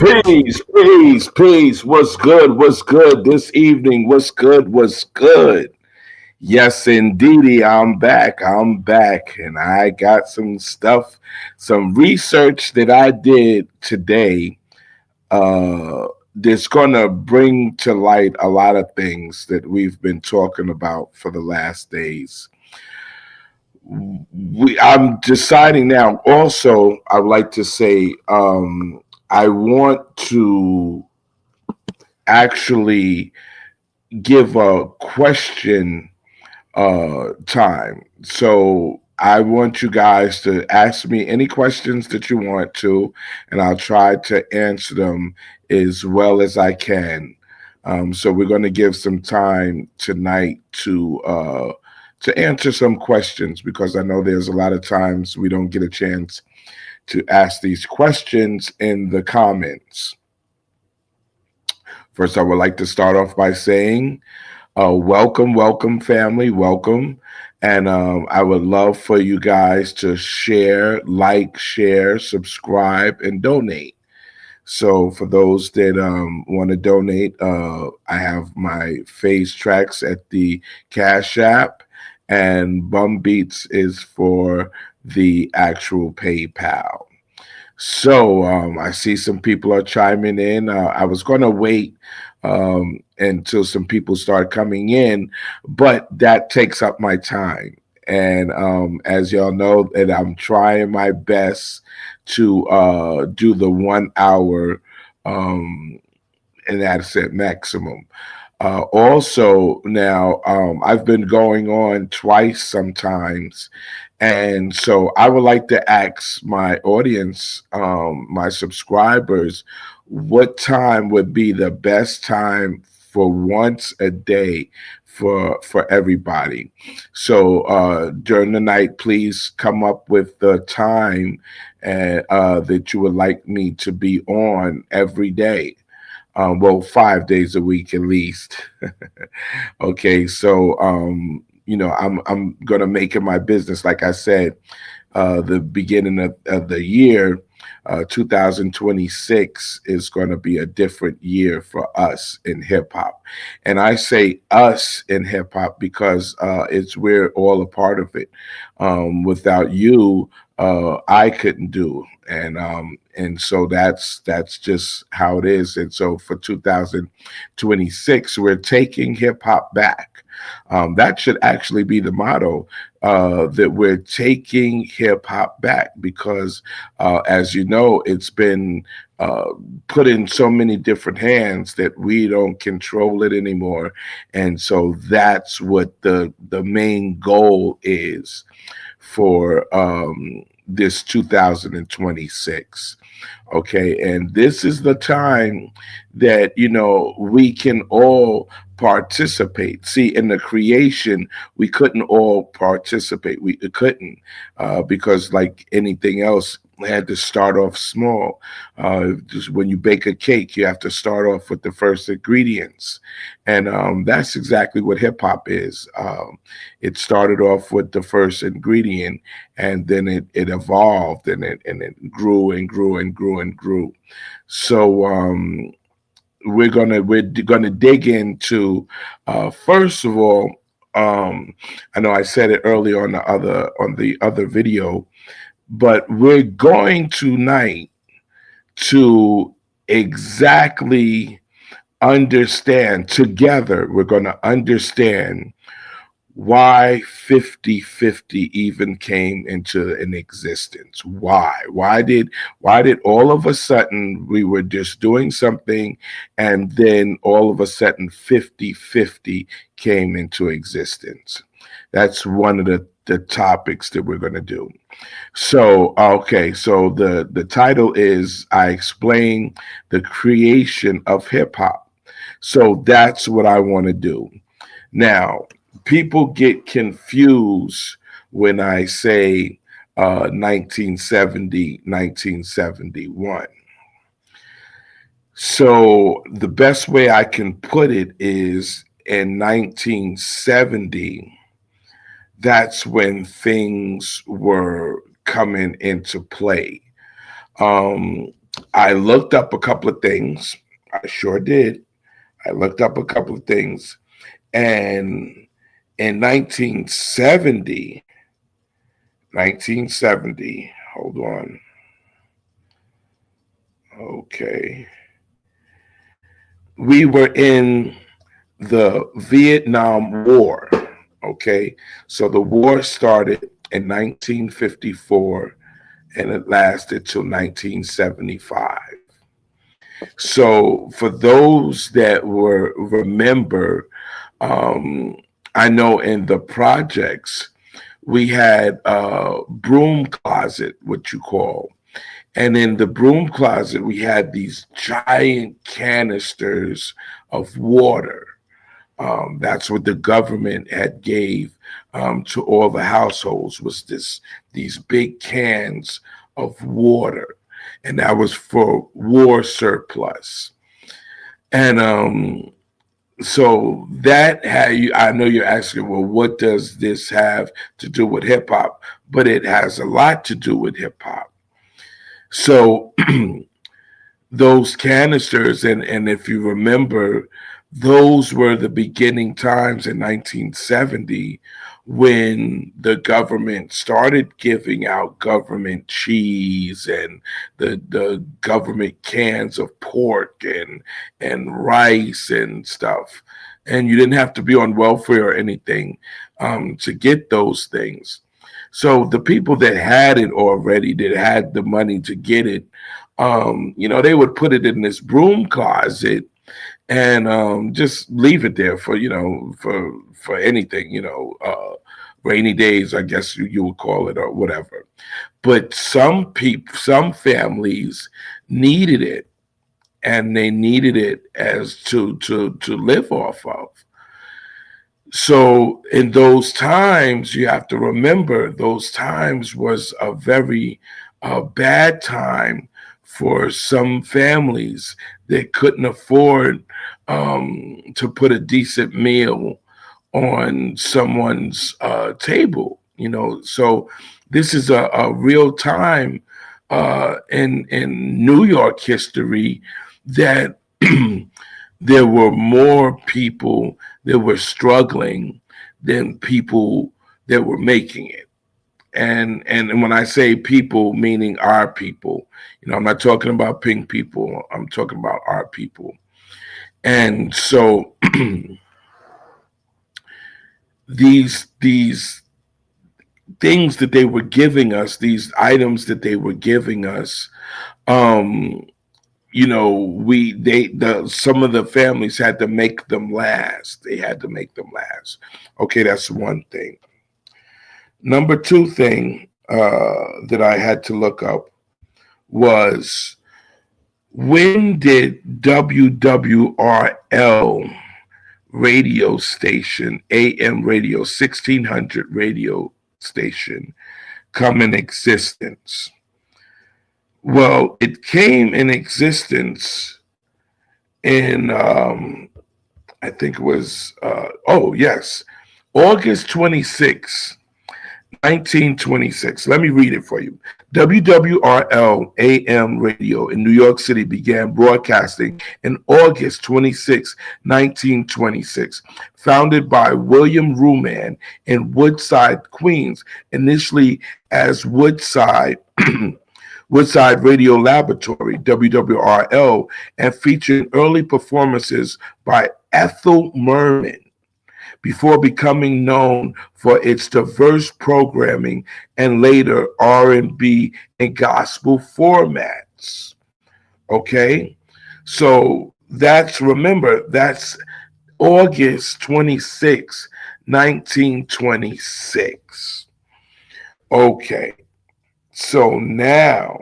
Peace, peace, peace. What's good? What's good this evening? What's good? What's good? Yes, indeedy. I'm back. I'm back. And I got some stuff, some research that I did today that's going to bring to light a lot of things that we've been talking about for the last days. I'm deciding now. Also, I'd like to say I want to actually give a question time. So I want you guys to ask me any questions that you want to, and I'll try to answer them as well as I can. So we're going to give some time tonight to answer some questions because I know there's a lot of times we don't get a chance to ask these questions in the comments. First, I would like to start off by saying welcome, welcome, family, welcome. And I would love for you guys to share, subscribe, and donate. So, for those that want to donate, I have my face tracks at the Cash App, and Bum Beats is for the actual PayPal. So I see some people are chiming in. I was going to wait until some people start coming in, but that takes up my time. And as y'all know, that I'm trying my best to do the 1 hour, um, and that's at maximum. Also, now I've been going on twice sometimes, and so I would like to ask my audience, my subscribers, what time would be the best time for once a day for everybody. So during the night, please come up with the time that you would like me to be on every day. Well, 5 days a week at least. Okay, so I'm gonna make it my business. Like I said, the beginning of the year, 2026 is going to be a different year for us in hip hop, and I say us in hip hop because it's we're all a part of it. Without you, I couldn't do, and so that's just how it is. And so for 2026, we're taking hip hop back. That should actually be the motto, that we're taking hip hop back because, as you know, it's been uh, put in so many different hands that we don't control it anymore. And so that's what the main goal is for this 2026. Okay, and this is the time that we can all participate. See, in the creation, we couldn't all participate. We couldn't, because like anything else, had to start off small. Just when you bake a cake, you have to start off with the first ingredients, and that's exactly what hip hop is. It started off with the first ingredient, and then it evolved, and it grew and grew and grew and grew. So we're gonna dig into, first of all, I know I said it earlier on the other video, but we're going tonight to exactly understand together. We're going to understand why 50-50 even came into an existence. Why did all of a sudden we were just doing something, and then all of a sudden 50-50 came into existence? That's one of the topics that we're going to do. So, okay, so the title is I explain the creation of hip hop. So that's what I want to do. Now, people get confused when I say 1970, 1971. So the best way I can put it is in 1970, that's when things were coming into play. I looked up a couple of things. I sure did. I looked up a couple of things. And in 1970, hold on. Okay. We were in the Vietnam War. Okay. So the war started in 1954 and it lasted till 1975. So for those that were remember, um, I know in the projects we had a broom closet, what you call, and in the broom closet we had these giant canisters of water. That's what the government had gave to all the households was these big cans of water, and that was for war surplus. And so that had you. I know you're asking, well, what does this have to do with hip hop? But it has a lot to do with hip hop. So those canisters, and if you remember, those were the beginning times in 1970 when the government started giving out government cheese and the government cans of pork and rice and stuff, and you didn't have to be on welfare or anything to get those things. So the people that had it already, that had the money to get it, they would put it in this broom closet and just leave it there for for anything, rainy days, I guess you would call it, or whatever. But some families needed it, and they needed it as to live off of. So in those times, you have to remember those times was a very bad time for some families that couldn't afford to put a decent meal on someone's table. So this is a real time in New York history that there were more people that were struggling than people that were making it. And when I say people, meaning our people, I'm not talking about pink people. I'm talking about our people. And so these things that they were giving us, these items that they were giving us, um, some of the families had to make them last. They had to make them last. Okay, that's one thing. Number two thing that I had to look up was, when did WWRL radio station, AM radio, 1600 radio station, come in existence? Well, it came in existence in, I think it was, oh, yes, August 26, 1926. Let me read it for you. WWRL AM radio in New York City began broadcasting in August 26, 1926. Founded by William Ruman in Woodside, Queens, initially as Woodside. Woodside Radio Laboratory, WWRL, and featured early performances by Ethel Merman before becoming known for its diverse programming and later R&B and gospel formats. Okay? So that's August 26, 1926. Okay. So now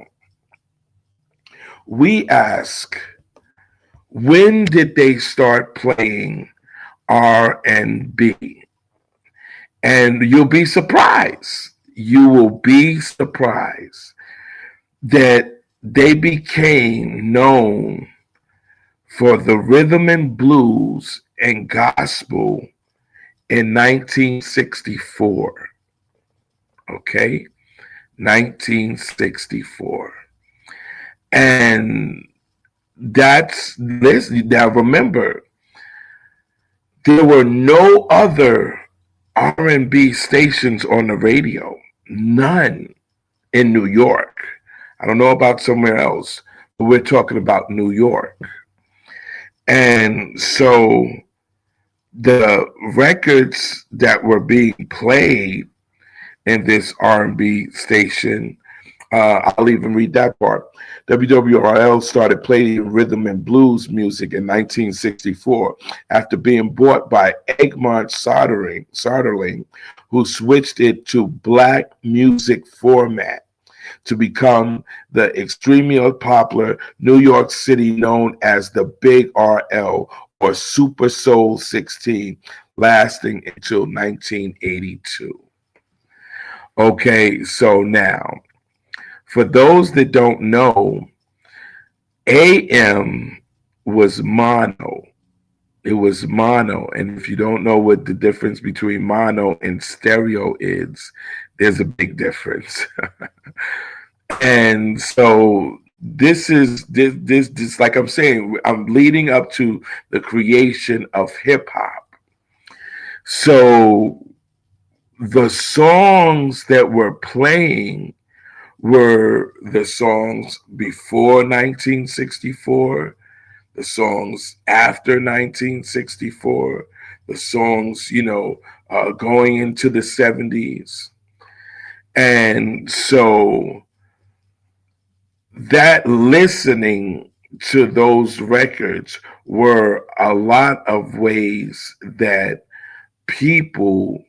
we ask, when did they start playing R&B? And you'll be surprised. You will be surprised that they became known for the rhythm and blues and gospel in 1964. Okay? 1964. And that's this. Now remember, there were no other R&B stations on the radio. None in New York. I don't know about somewhere else, but we're talking about New York. And so the records that were being played in this R&B station, I'll even read that part. WWRL started playing rhythm and blues music in 1964 after being bought by Egmont Soderling, who switched it to black music format to become the extremely popular New York City known as the Big RL or Super Soul 16, lasting until 1982. Okay, so now, for those that don't know, AM was mono. It was mono. And if you don't know what the difference between mono and stereo is, there's a big difference. And so this like I'm saying, I'm leading up to the creation of hip hop. So the songs that were playing were the songs before 1964, the songs after 1964, the songs, going into the 70s. And so that listening to those records were a lot of ways that people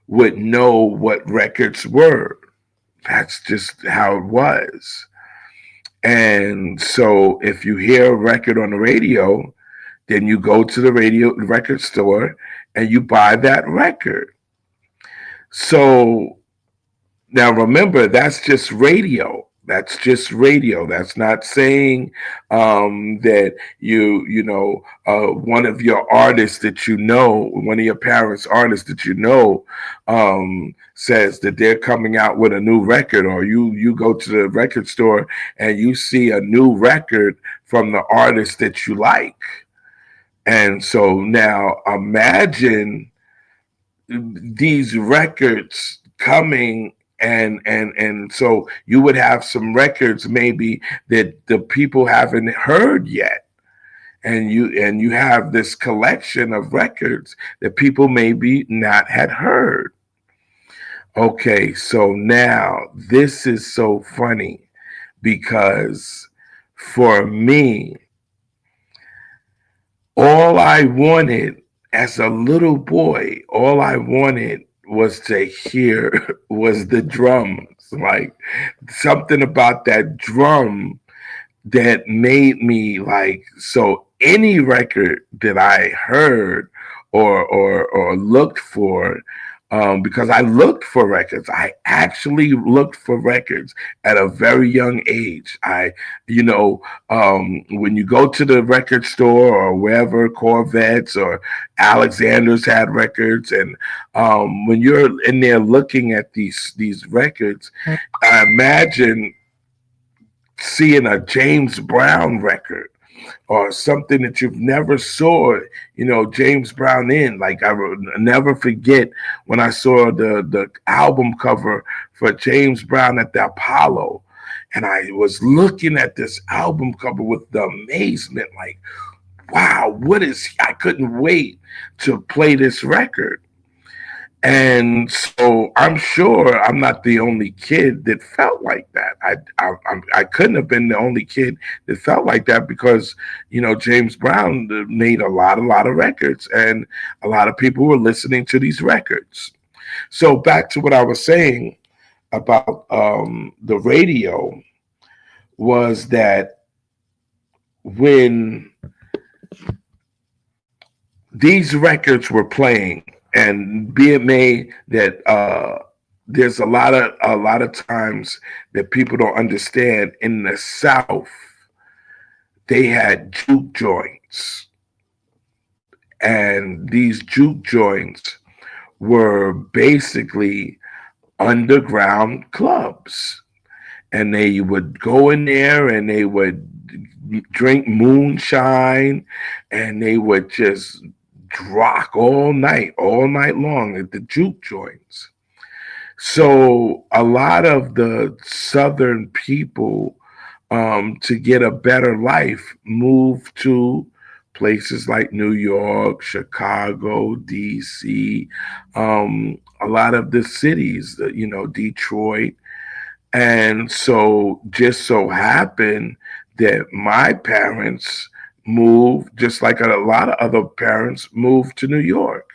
would know what records were. That's just how it was. And so if you hear a record on the radio, then you go to the record store and you buy that record. So now remember, that's just radio. That's just radio. That's not saying that one of your artists that one of your parents' artists that says that they're coming out with a new record, or you go to the record store and you see a new record from the artist that you like. And so now imagine these records coming, and so you would have some records maybe that the people haven't heard yet, and you have this collection of records that people maybe not had heard. Okay, so now this is so funny because for me, all I wanted as a little boy, all I wanted was to hear was the drums. Like something about that drum that made me like, so any record that I heard or looked for, because I looked for records. I actually looked for records at a very young age. When you go to the record store or wherever, Corvettes or Alexander's had records, and when you're in there looking at these records, I imagine seeing a James Brown record or something that you've never saw, James Brown in. Like I will never forget when I saw the album cover for James Brown at the Apollo, and I was looking at this album cover with the amazement, like, wow, I couldn't wait to play this record. And so I'm sure I'm not the only kid that felt like that. I couldn't have been the only kid that felt like that because James Brown made a lot of records, and a lot of people were listening to these records. So back to what I was saying about the radio was that when these records were playing, and be it made that there's a lot of times that people don't understand. In the South, they had juke joints, and these juke joints were basically underground clubs. and they would go in there and they would drink moonshine, and they would just rock all night long at the juke joints. So a lot of the Southern people, to get a better life, moved to places like New York, Chicago, D.C., a lot of the cities, Detroit. And so just so happened that my parents moved, just like a lot of other parents moved to New York.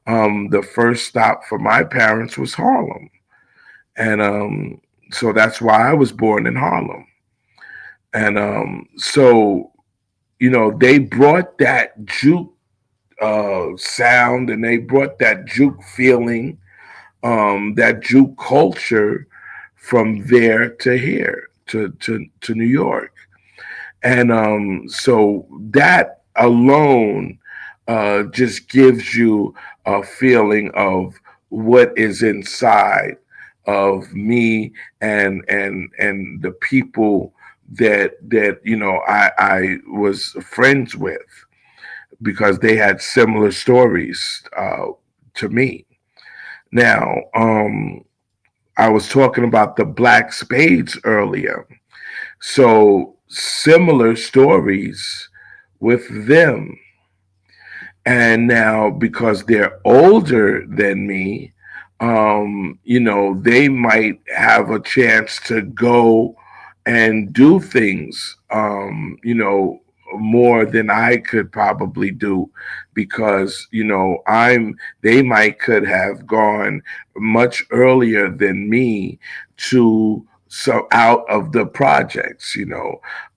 The first stop for my parents was Harlem. And so that's why I was born in Harlem. And so, they brought that juke sound, and they brought that juke feeling, that juke culture from there to here to New York. And so that alone just gives you a feeling of what is inside of me, and the people that I was friends with, because they had similar stories to me. Now, I was talking about the Black Spades earlier. So similar stories with them. And now, because they're older than me, they might have a chance to go and do things, more than I could probably do, because, they might could have gone much earlier than me to, so out of the projects.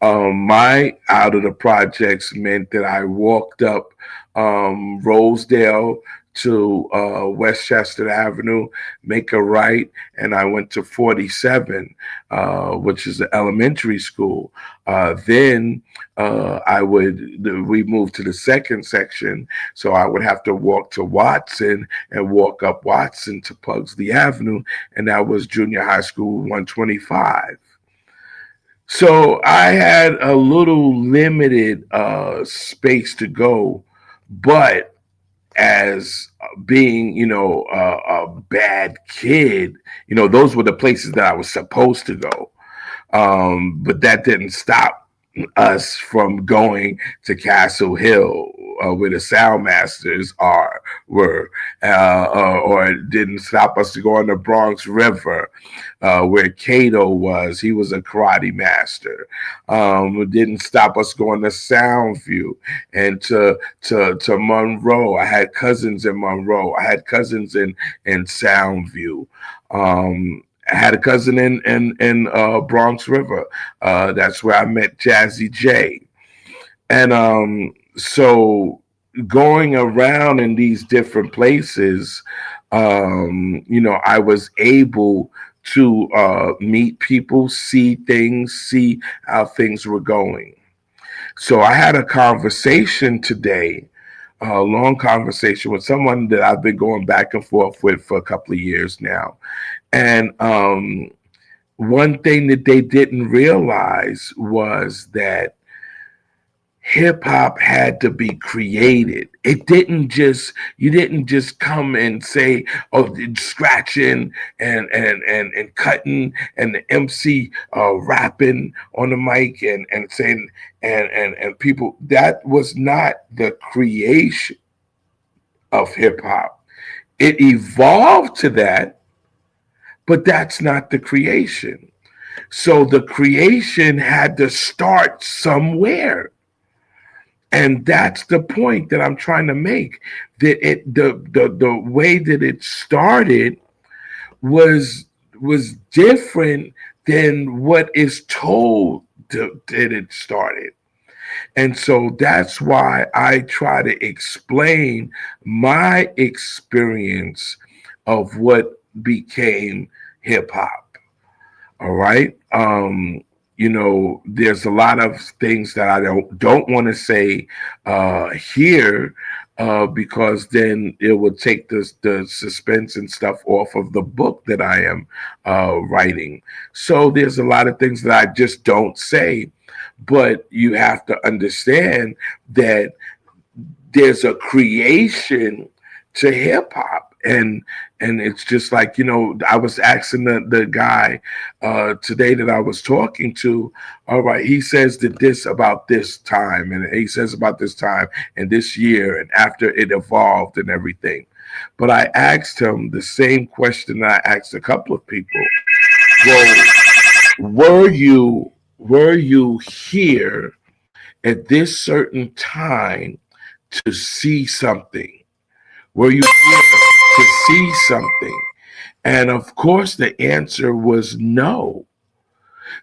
My out of the projects meant that I walked up Rosedale to Westchester Avenue, make a right, and I went to 47, which is the elementary school. Then we moved to the second section, so I would have to walk to Watson and walk up Watson to Pugsley Avenue, and that was junior high school 125. So I had a little limited space to go, but as being, a bad kid, those were the places that I was supposed to go. But that didn't stop us from going to Castle Hill, where the Soundmasters were, or it didn't stop us to go on the Bronx River, where Kato was. He was a karate master. It didn't stop us going to Soundview and to Monroe. I had cousins in Monroe. I had cousins in Soundview. I had a cousin in Bronx River. That's where I met Jazzy J. And so going around in these different places, I was able to meet people, see things, see how things were going. So I had a conversation today, a long conversation with someone that I've been going back and forth with for a couple of years now. And one thing that they didn't realize was that hip hop had to be created. You didn't just come and say, oh, scratching and cutting, and the MC rapping on the mic and saying, and people. That was not the creation of hip hop. It evolved to that, but that's not the creation. So the creation had to start somewhere. And that's the point that I'm trying to make. That the way that it started was different than what is told that it started. And so that's why I try to explain my experience of what became hip hop. All right. there's a lot of things that I don't want to say here, because then it will take the suspense and stuff off of the book that I am writing. So there's a lot of things that I just don't say, but you have to understand that there's a creation to hip hop. And it's just like, I was asking the guy today that I was talking to. All right, he says that this about this time, and he says about this time and this year, and after it evolved and everything. But I asked him the same question that I asked a couple of people. Well, were you here at this certain time to see something? Were you here to see something? And of course, the answer was no.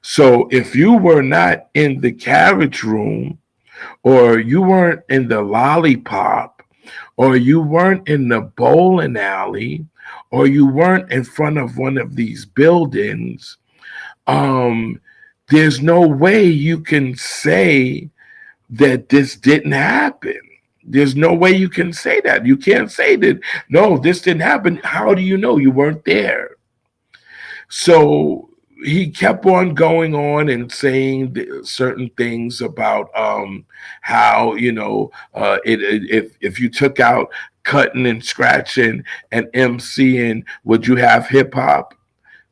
So if you were not in the carriage room, or you weren't in the lollipop, or you weren't in the bowling alley, or you weren't in front of one of these buildings, um, there's no way you can say that this didn't happen. There's no way you can say that. You can't say that, no, this didn't happen. How do you know? You weren't there. So he kept on going on and saying certain things about how, if you took out cutting and scratching and MCing, would you have hip hop?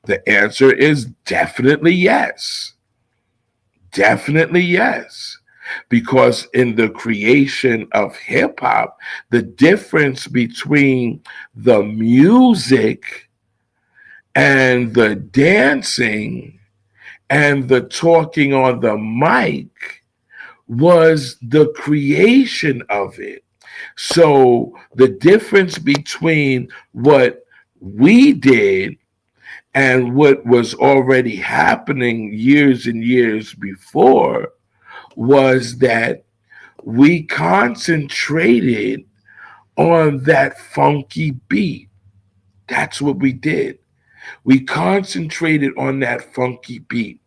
The answer is definitely yes. Definitely yes. Because in the creation of hip hop, the difference between the music and the dancing and the talking on the mic was the creation of it. So the difference between what we did and what was already happening years and years before was that we concentrated on that funky beat. That's what we did. We concentrated on that funky beat.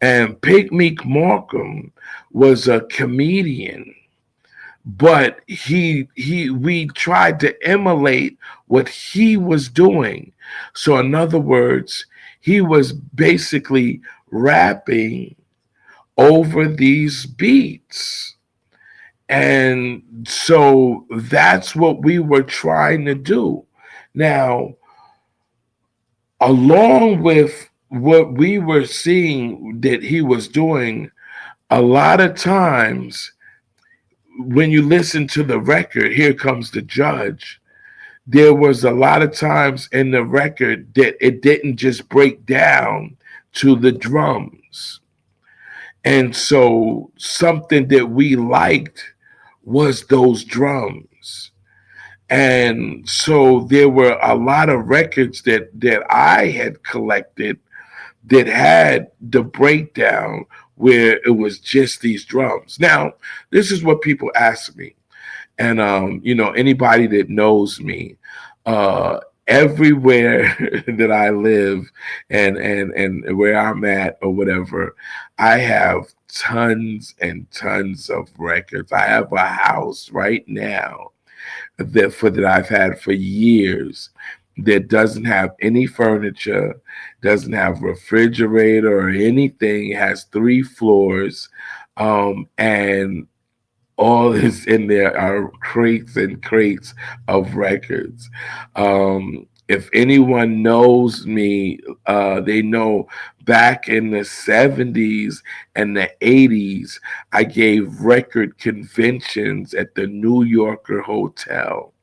And Pig Meek Markham was a comedian, but we tried to emulate what he was doing. So in other words, he was basically rapping over these beats. And so that's what we were trying to do. Now, along with what we were seeing that he was doing, a lot of times when you listen to the record, Here Comes the Judge, there was a lot of times in the record that it didn't just break down to the drums. And so something that we liked was those drums. And so there were a lot of records that I had collected that had the breakdown where it was just these drums. Now, this is what people ask me. And anybody that knows me, everywhere that I live and where I'm at or whatever, I have tons and tons of records. I have a house right now that I've had for years that doesn't have any furniture, doesn't have refrigerator or anything. It has 3 floors, and all is in there are crates and crates of records. If anyone knows me, they know back in the 70s and the 80s, I gave record conventions at the New Yorker Hotel.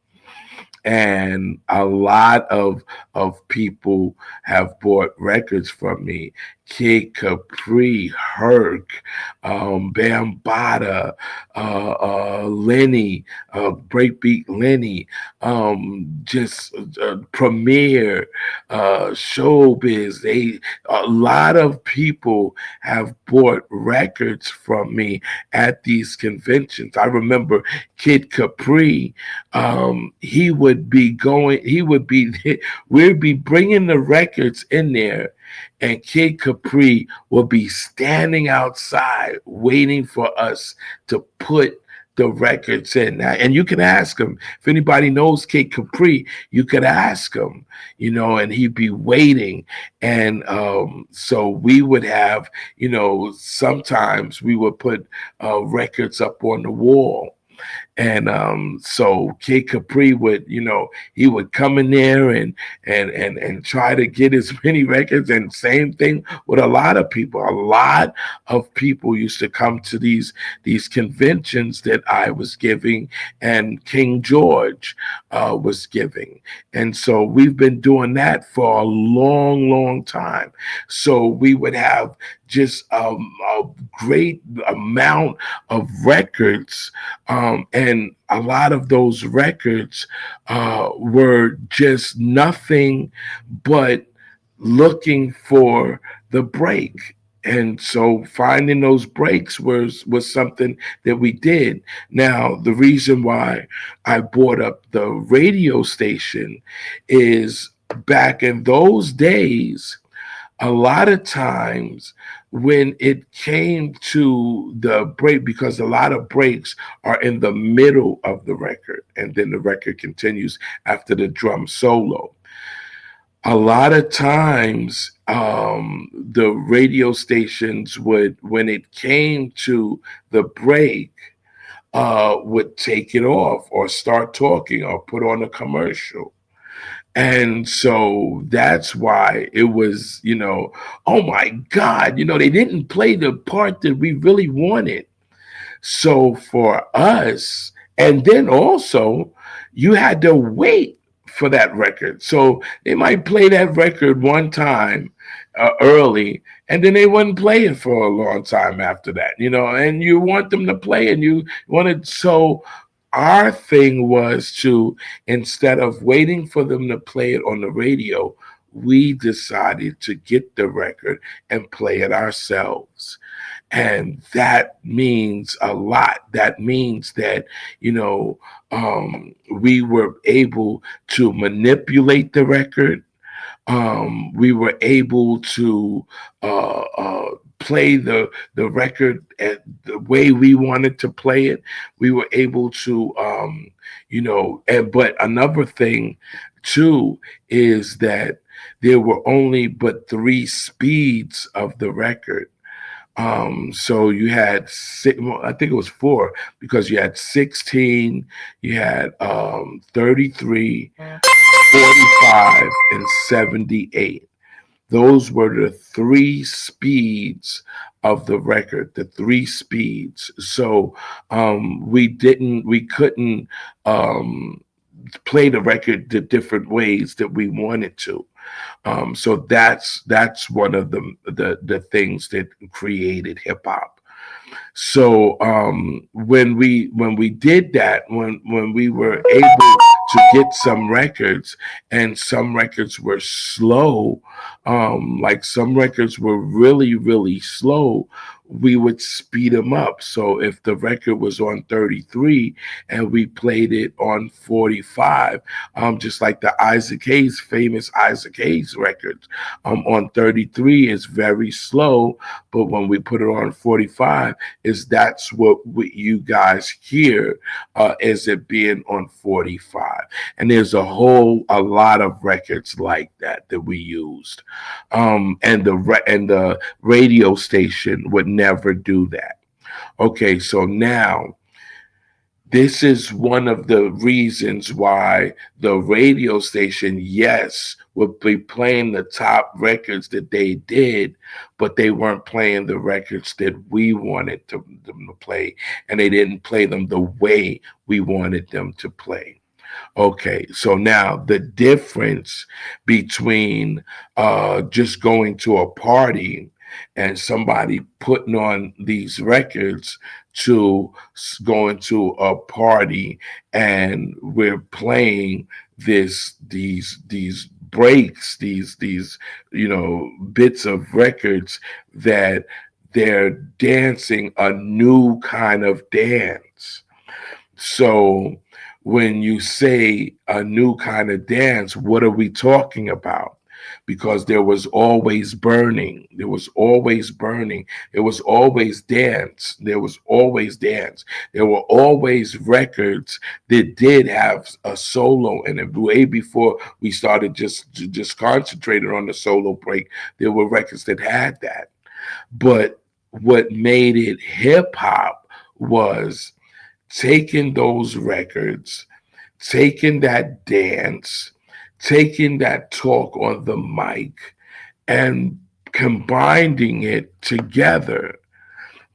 And a lot of people have bought records from me. Kid Capri, Herc, Bambata, Lenny, Breakbeat Lenny, just Premier, Showbiz. A lot of people have bought records from me at these conventions. I remember Kid Capri. He would be we'd be bringing the records in there, and Kid Capri will be standing outside waiting for us to put the records in. Now, and you can ask him if anybody knows Kid Capri. You could ask him, and he'd be waiting. And so we would have, sometimes we would put records up on the wall, and so Kid Capri would, he would come in there and try to get as many records. And same thing with a lot of people. A lot of people used to come to these conventions that I was giving and King George was giving. And so we've been doing that for a long, long time. So we would have just a great amount of records, and a lot of those records were just nothing but looking for the break. And so finding those breaks was something that we did. Now, the reason why I brought up the radio station is back in those days, a lot of times when it came to the break, because a lot of breaks are in the middle of the record and then the record continues after the drum solo. A lot of times, the radio stations would, when it came to the break, would take it off or start talking or put on a commercial. And so that's why it was, oh my God, they didn't play the part that we really wanted. So for us, and then also you had to wait for that record. So they might play that record one time early, and then they wouldn't play it for a long time after that, and you want them to play, and you wanted, so our thing was to, instead of waiting for them to play it on the radio, we decided to get the record and play it ourselves. And that means a lot. That means that, we were able to manipulate the record. We were able to play the record at the way we wanted to play it. We were able to, and but another thing too is that there were only but three speeds of the record. So you had six, well, I think it was four, because you had 16, you had 33, 45, and 78. Those were the three speeds of the record, the three speeds. So we couldn't play the record the different ways that we wanted to. So that's one of the things that created hip hop. So when we did that, when we were able to get some records, and some records were slow, like some records were really, really slow, we would speed them up. So if the record was on 33 and we played it on 45, just like the Isaac Hayes, famous Isaac Hayes records, on 33 is very slow, but when we put it on 45, that's what you guys hear as it being on 45. And there's a lot of records like that we used, and the radio station would never do that. Okay, so now this is one of the reasons why the radio station, yes, would be playing the top records that they did, but they weren't playing the records that we wanted them to play, and they didn't play them the way we wanted them to play. Okay, so now the difference between just going to a party and somebody putting on these records to going to a party and we're playing these breaks, these bits of records that they're dancing a new kind of dance. So when you say a new kind of dance, what are we talking about? because there was always burning. There was always burning. There was always dance. There was always dance. There were always records that did have a solo in it. Way before we started just concentrated on the solo break, there were records that had that. But what made it hip hop was taking those records, taking that dance, taking that talk on the mic, and combining it together.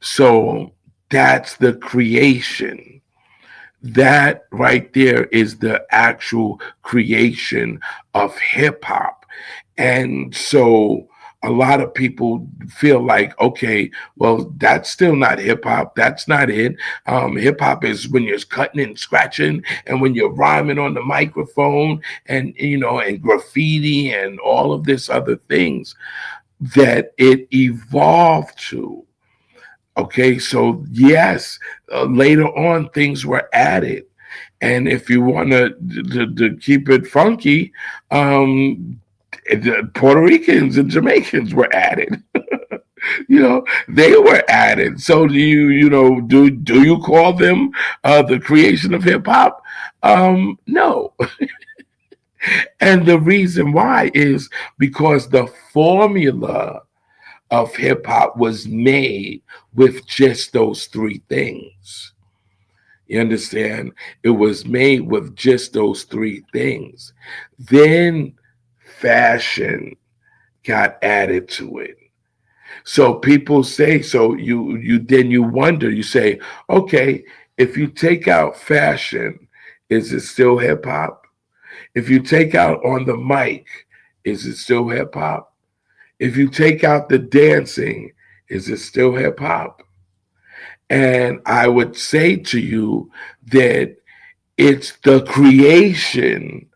So that's the creation. That right there is the actual creation of hip hop. And so a lot of people feel like, okay, well, that's still not hip hop. That's not it. Hip hop is when you're cutting and scratching and when you're rhyming on the microphone and, and graffiti and all of this other things that it evolved to. Okay, so yes, later on things were added, and if you want to keep it funky, the Puerto Ricans and Jamaicans were added. They were added. So do you call them the creation of hip hop? No, and the reason why is because the formula of hip hop was made with just those three things. You understand? It was made with just those three things. Then fashion got added to it. So people say, so you wonder, you say, okay, if you take out fashion, is it still hip hop? If you take out on the mic, is it still hip hop? If you take out the dancing, is it still hip hop? And I would say to you that it's the creation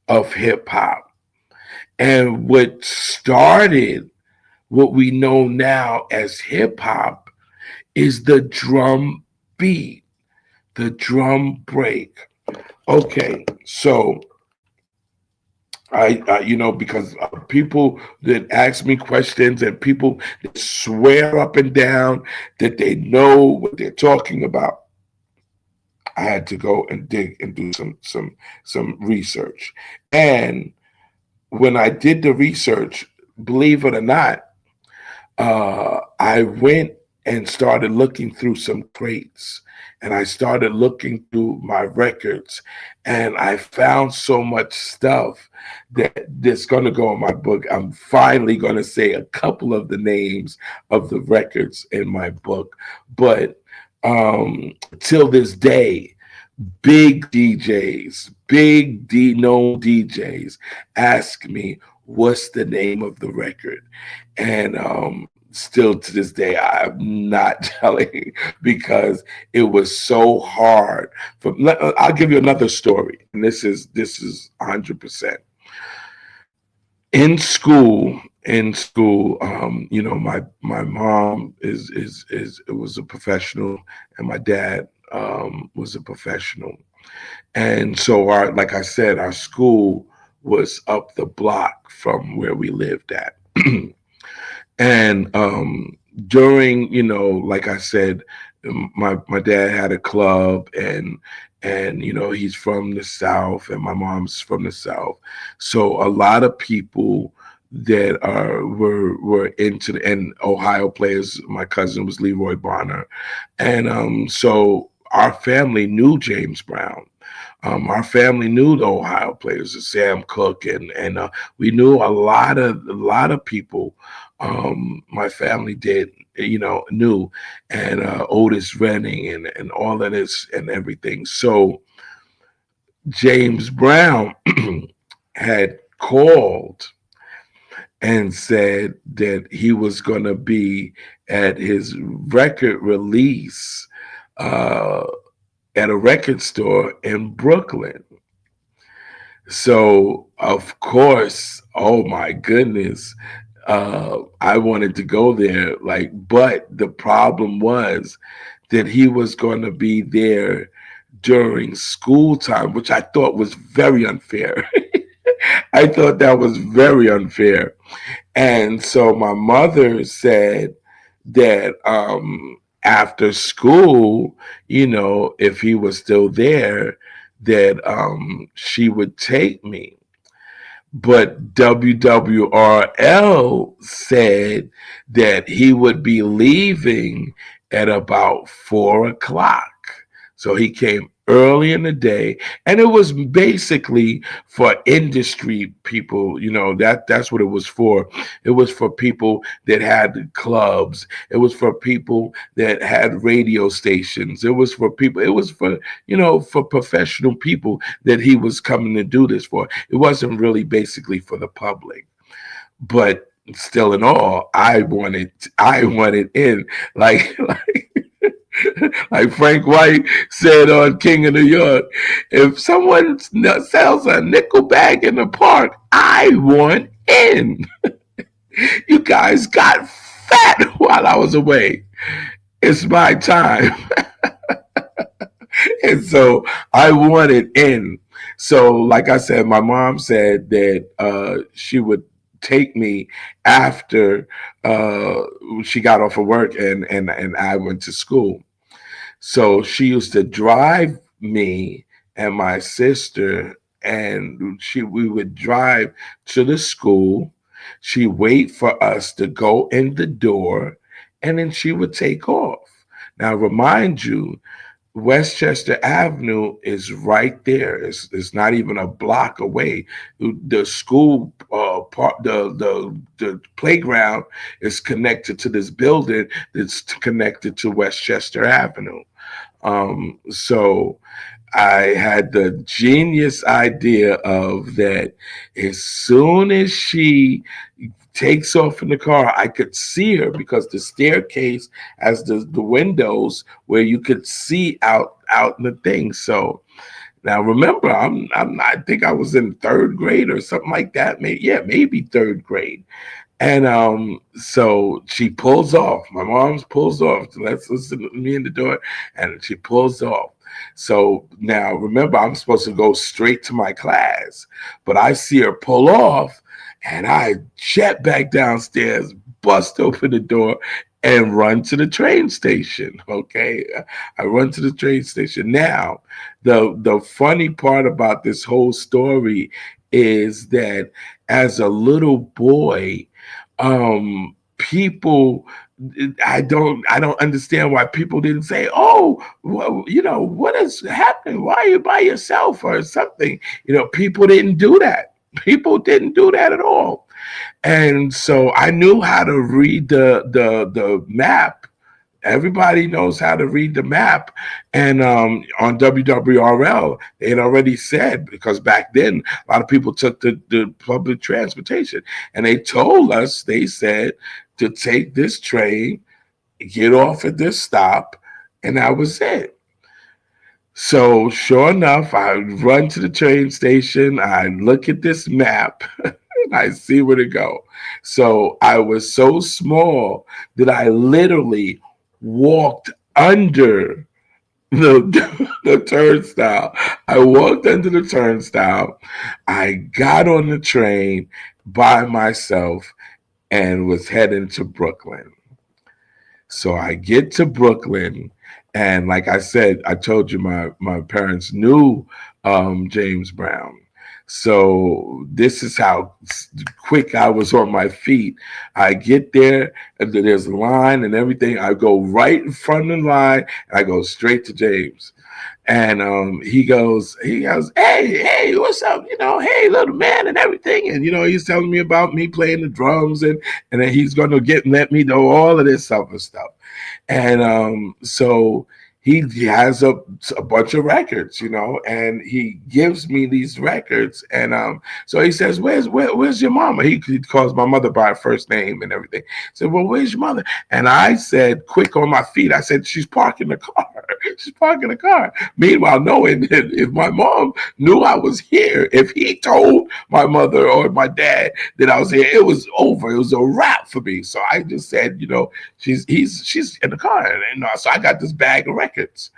of hip hop. And what started what we know now as hip hop is the drum beat, the drum break. Okay, so because people that ask me questions and people that swear up and down that they know what they're talking about, I had to go and dig and do some research. And when I did the research, believe it or not, I went and started looking through some crates and I started looking through my records and I found so much stuff that's going to go in my book. I'm finally going to say a couple of the names of the records in my book. But till this day, big DJs, known DJs ask me, what's the name of the record? And still to this day, I'm not telling because it was so hard. I'll give you another story, and this is 100%. In school, my mom was a professional, and my dad was a professional, and so like I said, our school was up the block from where we lived at. And during, like I said, my dad had a club, and he's from the South, and my mom's from the South, so a lot of people that were into and Ohio players. My cousin was Leroy Bonner, and so our family knew James Brown. Our family knew the Ohio players, Sam Cooke, and we knew a lot of people. My family did, knew, and Otis Redding and all of this and everything. So James Brown had called and said that he was going to be at his record release at a record store in Brooklyn. So, of course, oh my goodness, I wanted to go there. But the problem was that he was going to be there during school time, which I thought was very unfair. I thought that was very unfair. And so my mother said that after school, if he was still there, that she would take me. But WWRL said that he would be leaving at about 4 o'clock. So he came early in the day, and it was basically for industry people. That's what it was for. It was for people that had clubs. It was for people that had radio stations. It was for people. It was for professional people that he was coming to do this for. It wasn't really basically for the public. But still in all, I wanted in, like like Frank White said on King of New York, if someone sells a nickel bag in the park, I want in. You guys got fat while I was away. It's my time. And so I wanted in. So, like I said, my mom said that she would take me after she got off of work, and I went to school. So she used to drive me and my sister, and we would drive to the school. She wait for us to go in the door, and then she would take off. Now, remind you, Westchester Avenue is right there. It's not even a block away. The school part, the playground is connected to this building that's connected to Westchester Avenue. So I had the genius idea of that as soon as she takes off in the car, I could see her because the staircase has the windows where you could see out in the thing. So now remember, I think I was in third grade or something like that. Maybe third grade. And so she pulls off. My mom's pulls off. Let's listen to me in the door, and she pulls off. So now remember, I'm supposed to go straight to my class, but I see her pull off, and I jet back downstairs, bust open the door, and run to the train station. Okay, I run to the train station. Now, the funny part about this whole story is that as a little boy, people, I don't understand why people didn't say, oh, well, what is happening, why are you by yourself or something. People didn't do that. People didn't do that at all. And so I knew how to read the map. Everybody knows how to read the map. And on WWRL, they had already said, because back then, a lot of people took the public transportation. And they told us, they said, to take this train, get off at this stop, and that was it. So sure enough, I run to the train station, I look at this map, and I see where to go. So I was so small that I literally walked under the turnstile. I walked under the turnstile. I got on the train by myself and was heading to Brooklyn. So I get to Brooklyn, and like I said, I told you my parents knew James Brown. So this is how quick I was on my feet. I get there, and there's a line and everything. I go right in front of the line, and I go straight to James. And he goes, hey, what's up? Hey, little man, and everything. And he's telling me about me playing the drums, and then he's going to let me know all of this other stuff. And so he has a bunch of records, and he gives me these records. And so he says, where's your mama? He calls my mother by her first name and everything. I said, well, where's your mother? And I said, quick on my feet, I said, she's parking the car. She's parking the car. Meanwhile, knowing that if my mom knew I was here, if he told my mother or my dad that I was here, it was over. It was a wrap for me. So I just said, she's in the car. And so I got this bag of records.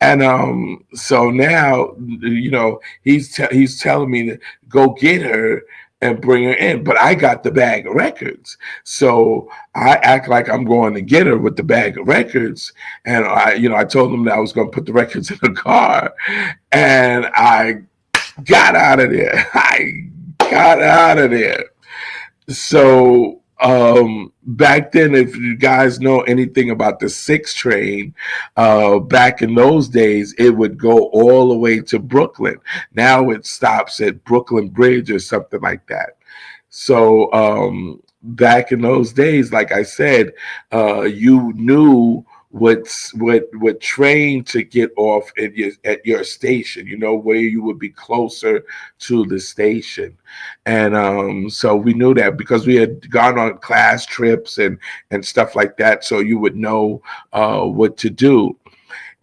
And so now, he's telling me to go get her and bring her in, but I got the bag of records. So I act like I'm going to get her with the bag of records, and I told him that I was going to put the records in the car, and I got out of there. I got out of there. So back then, if you guys know anything about the 6 train, back in those days, it would go all the way to Brooklyn. Now it stops at Brooklyn Bridge or something like that. So back in those days, like I said, you knew what train to get off at your station. You know where you would be closer to the station, and so we knew that because we had gone on class trips and stuff like that. So you would know what to do.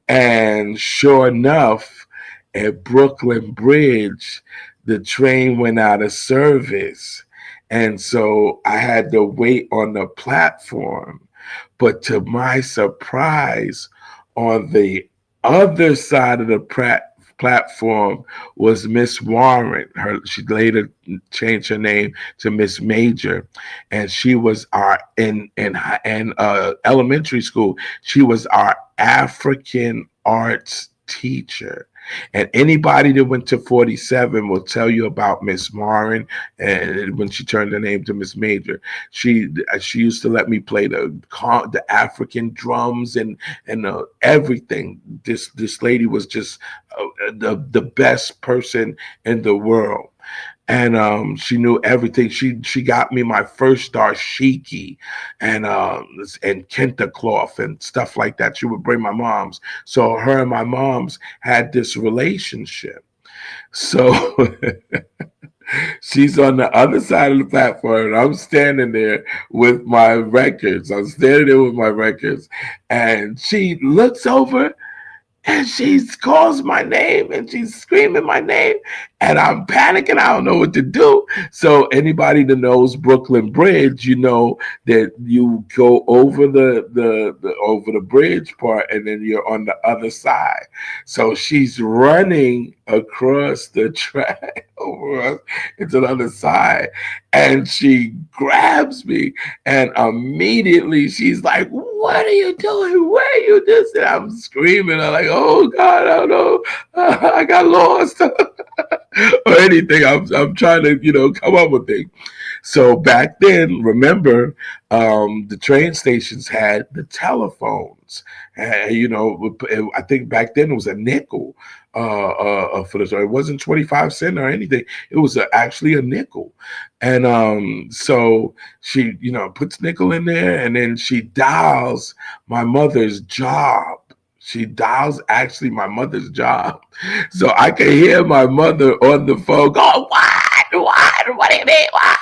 And sure enough, at Brooklyn Bridge, the train went out of service. And so I had to wait on the platform. But to my surprise, on the other side of the platform was Miss Warren. She later changed her name to Miss Major, and she was our in elementary school. She was our African arts teacher. And anybody that went to 47 will tell you about Miss Warren, and when she turned her name to Miss Major, she used to let me play the African drums and everything. This lady was just the best person in the world. And she knew everything. She got me my first dashiki and kente cloth and stuff like that. She would bring my mom's. So her and my mom's had this relationship. So she's on the other side of the platform, and I'm standing there with my records. I'm standing there with my records, and she looks over and she calls my name and she's screaming my name, and I'm panicking. I don't know what to do. So anybody that knows Brooklyn Bridge, you know that you go over the over the bridge part, and then you're on the other side. So she's running across the track over us into the other side, and she grabs me, and immediately she's like, "What are you doing? Where are you?" This, and I'm screaming. I'm like, "Oh God, I don't know. I got lost." Or anything. I'm trying to come up with things. So back then, remember, the train stations had the telephones. I think back then it was a nickel for the. It wasn't 25 cents or anything. It was actually a nickel, and so she puts nickel in there, and then she dials my mother's job. She dials actually my mother's job. So I can hear my mother on the phone go, "What? What? What do you mean? What?"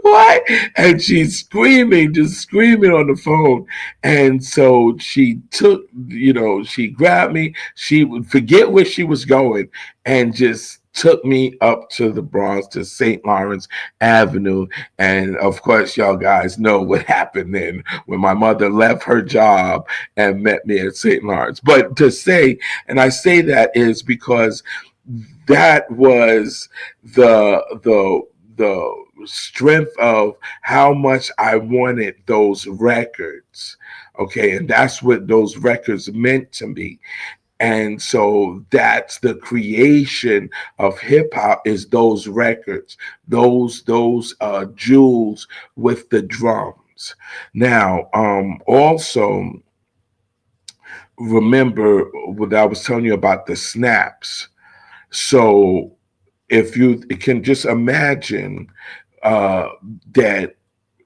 What? And she's screaming, just screaming on the phone. And so she grabbed me. She would forget where she was going and just took me up to the Bronx to St. Lawrence Avenue. And of course, y'all guys know what happened then when my mother left her job and met me at St. Lawrence. But to say, and I say that is because that was the strength of how much I wanted those records. Okay, and that's what those records meant to me. And so that's the creation of hip hop, is those records, those jewels with the drums. Now, also remember what I was telling you about the snaps. So if you can just imagine uh, that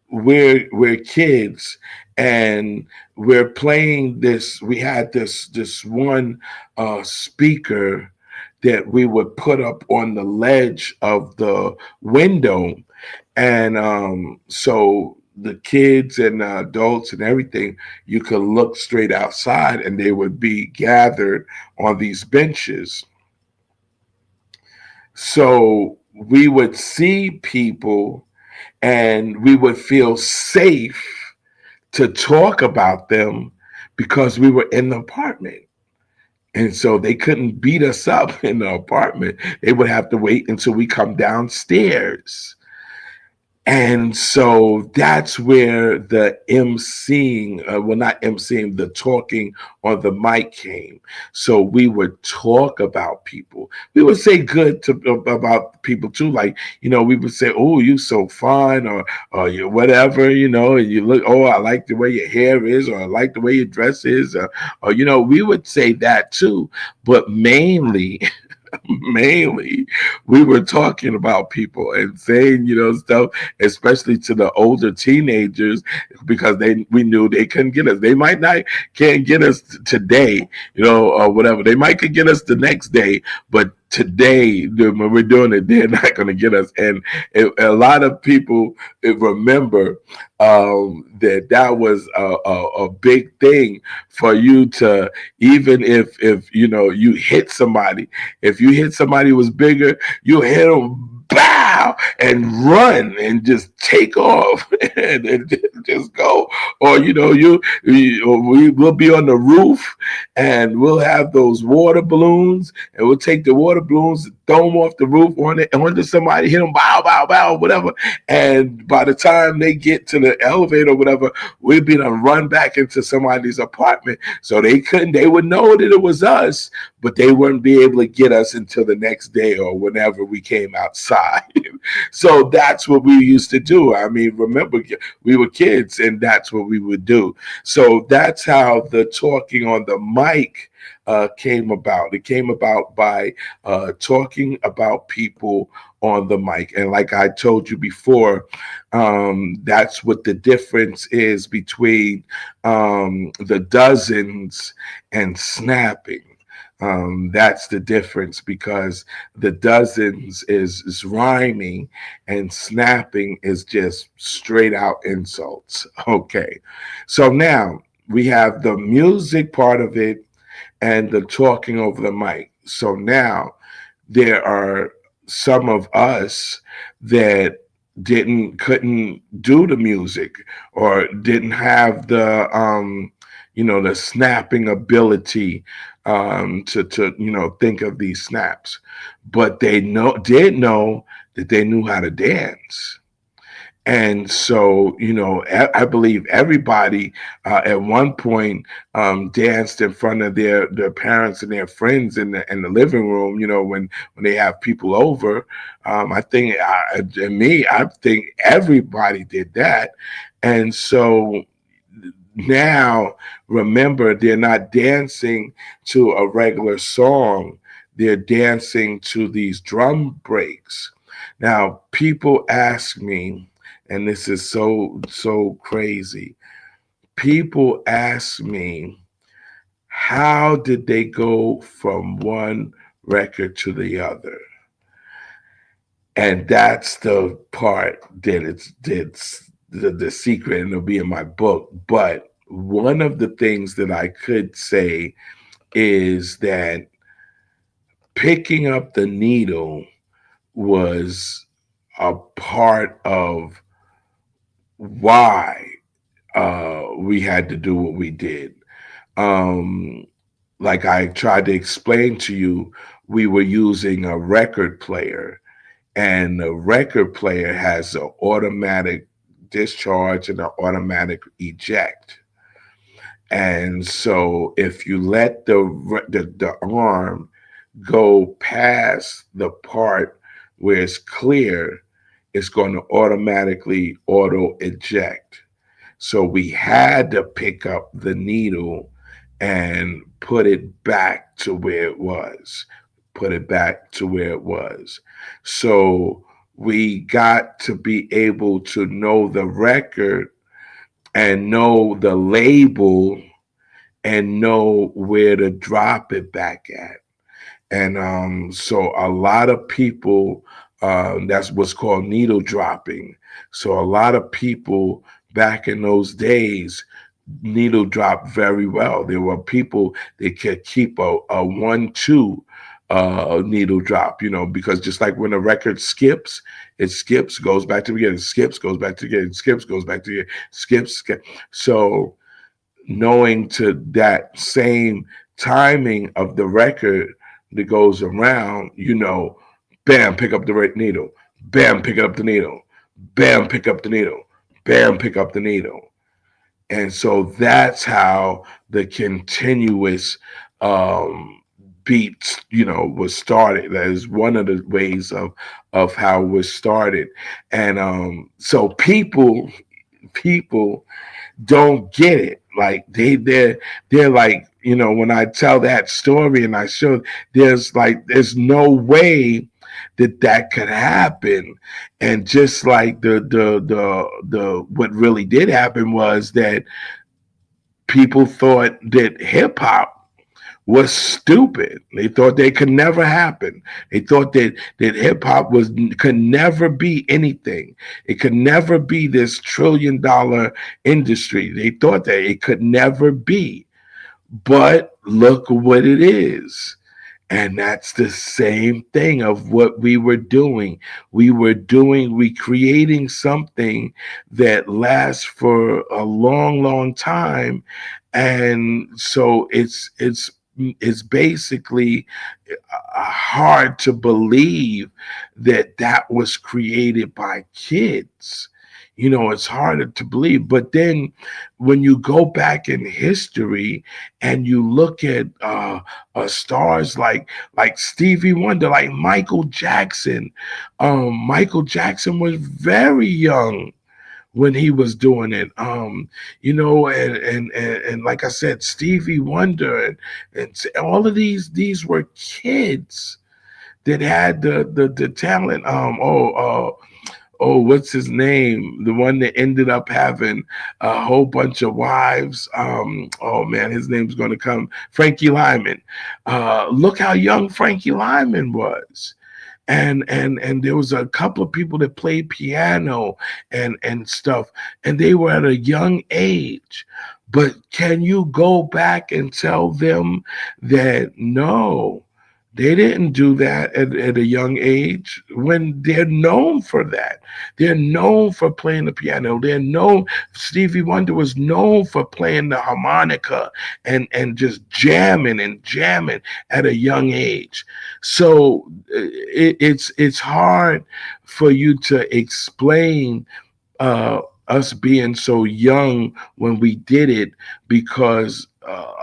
we're kids and we're playing this. We had this one speaker that we would put up on the ledge of the window, and so the kids and the adults and everything, you could look straight outside, and they would be gathered on these benches. So we would see people, and we would feel safe to talk about them because we were in the apartment. And so they couldn't beat us up in the apartment. They would have to wait until we come downstairs. And so that's where the emceeing, well, not emceeing, the talking on the mic came. So we would talk about people. We would say good to about people too, like, we would say, "Oh, you so fine," or you whatever, and you look. "Oh, I like the way your hair is," or "I like the way your dress is," or we would say that too. But mainly, mainly we were talking about people and saying stuff, especially to the older teenagers, because we knew they couldn't get us. They might not can't get us today, or whatever. They might could get us the next day, but today when we're doing it, they're not going to get us. And a lot of people remember that was a big thing for you to, even if you hit somebody, if you hit somebody who was bigger, you hit them, bow, and run and just take off and just go. Or we will be on the roof and we'll have those water balloons, and we'll take the water balloons and throw them off the roof onto somebody, hit them, bow, bow, bow, whatever. And by the time they get to the elevator or whatever, we'd be done run back into somebody's apartment. So they would know that it was us, but they wouldn't be able to get us until the next day or whenever we came outside. So that's what we used to do. I mean, remember, we were kids and that's what we would do. So that's how the talking on the mic came about. It came about by talking about people on the mic. And like I told you before, that's what the difference is between the dozens and snapping. That's the difference, because the dozens is rhyming and snapping is just straight out insults. Okay. So now we have the music part of it and the talking over the mic. So now there are some of us that couldn't do the music, or didn't have the snapping ability, to think of these snaps, but they did know that they knew how to dance. And so, I believe everybody at one point danced in front of their parents and their friends in the living room. When they have people over, I think, I think everybody did that. And so now, remember, they're not dancing to a regular song; they're dancing to these drum breaks. Now, people ask me, and this is so crazy. People ask me, how did they go from one record to the other? And that's the part that it's the secret, and it'll be in my book. But one of the things that I could say is that picking up the needle was a part of why we had to do what we did. Um, like I tried to explain to you, we were using a record player, and the record player has an automatic discharge and an automatic eject. And so if you let the arm go past the part where it's clear, it's going to automatically auto eject. So we had to pick up the needle and put it back to where it was. Put it back to where it was. So we got to be able to know the record and know the label and know where to drop it back at. And so a lot of people, that's what's called needle dropping. So a lot of people back in those days needle drop very well. There were people that could keep a 1-2 needle drop, because just like when a record skips, it skips, goes back to the beginning, skips, goes back to the beginning, skips, goes back to the skips. So knowing to that same timing of the record that goes around, bam, pick up the red needle, bam, pick up the needle, bam, pick up the needle, bam, pick up the needle. And so that's how the continuous um, beats, was started. That is one of the ways of how it was started. And so people don't get it. Like they're like, when I tell that story and I show, there's no way that could happen. And just like the what really did happen was that people thought that hip hop was stupid. They thought they could never happen. They thought that hip hop could never be anything. It could never be this $1 trillion industry. They thought that it could never be. But look what it is. And that's the same thing of what we were doing. We creating something that lasts for a long, long time. And so it's basically hard to believe that was created by kids. It's harder to believe. But then when you go back in history and you look at stars like Stevie Wonder, like Michael Jackson, Michael Jackson was very young when he was doing it. And like I said, Stevie Wonder and all of these were kids that had the talent. What's his name? The one that ended up having a whole bunch of wives. Oh man, his name's going to come. Frankie Lyman. Look how young Frankie Lyman was. And there was a couple of people that played piano and stuff, and they were at a young age. But can you go back and tell them that no, they didn't do that at a young age when they're known for that? They're known for playing the piano. They're known. Stevie Wonder was known for playing the harmonica and just jamming and jamming at a young age. So it's hard for you to explain uh, us being so young when we did it, because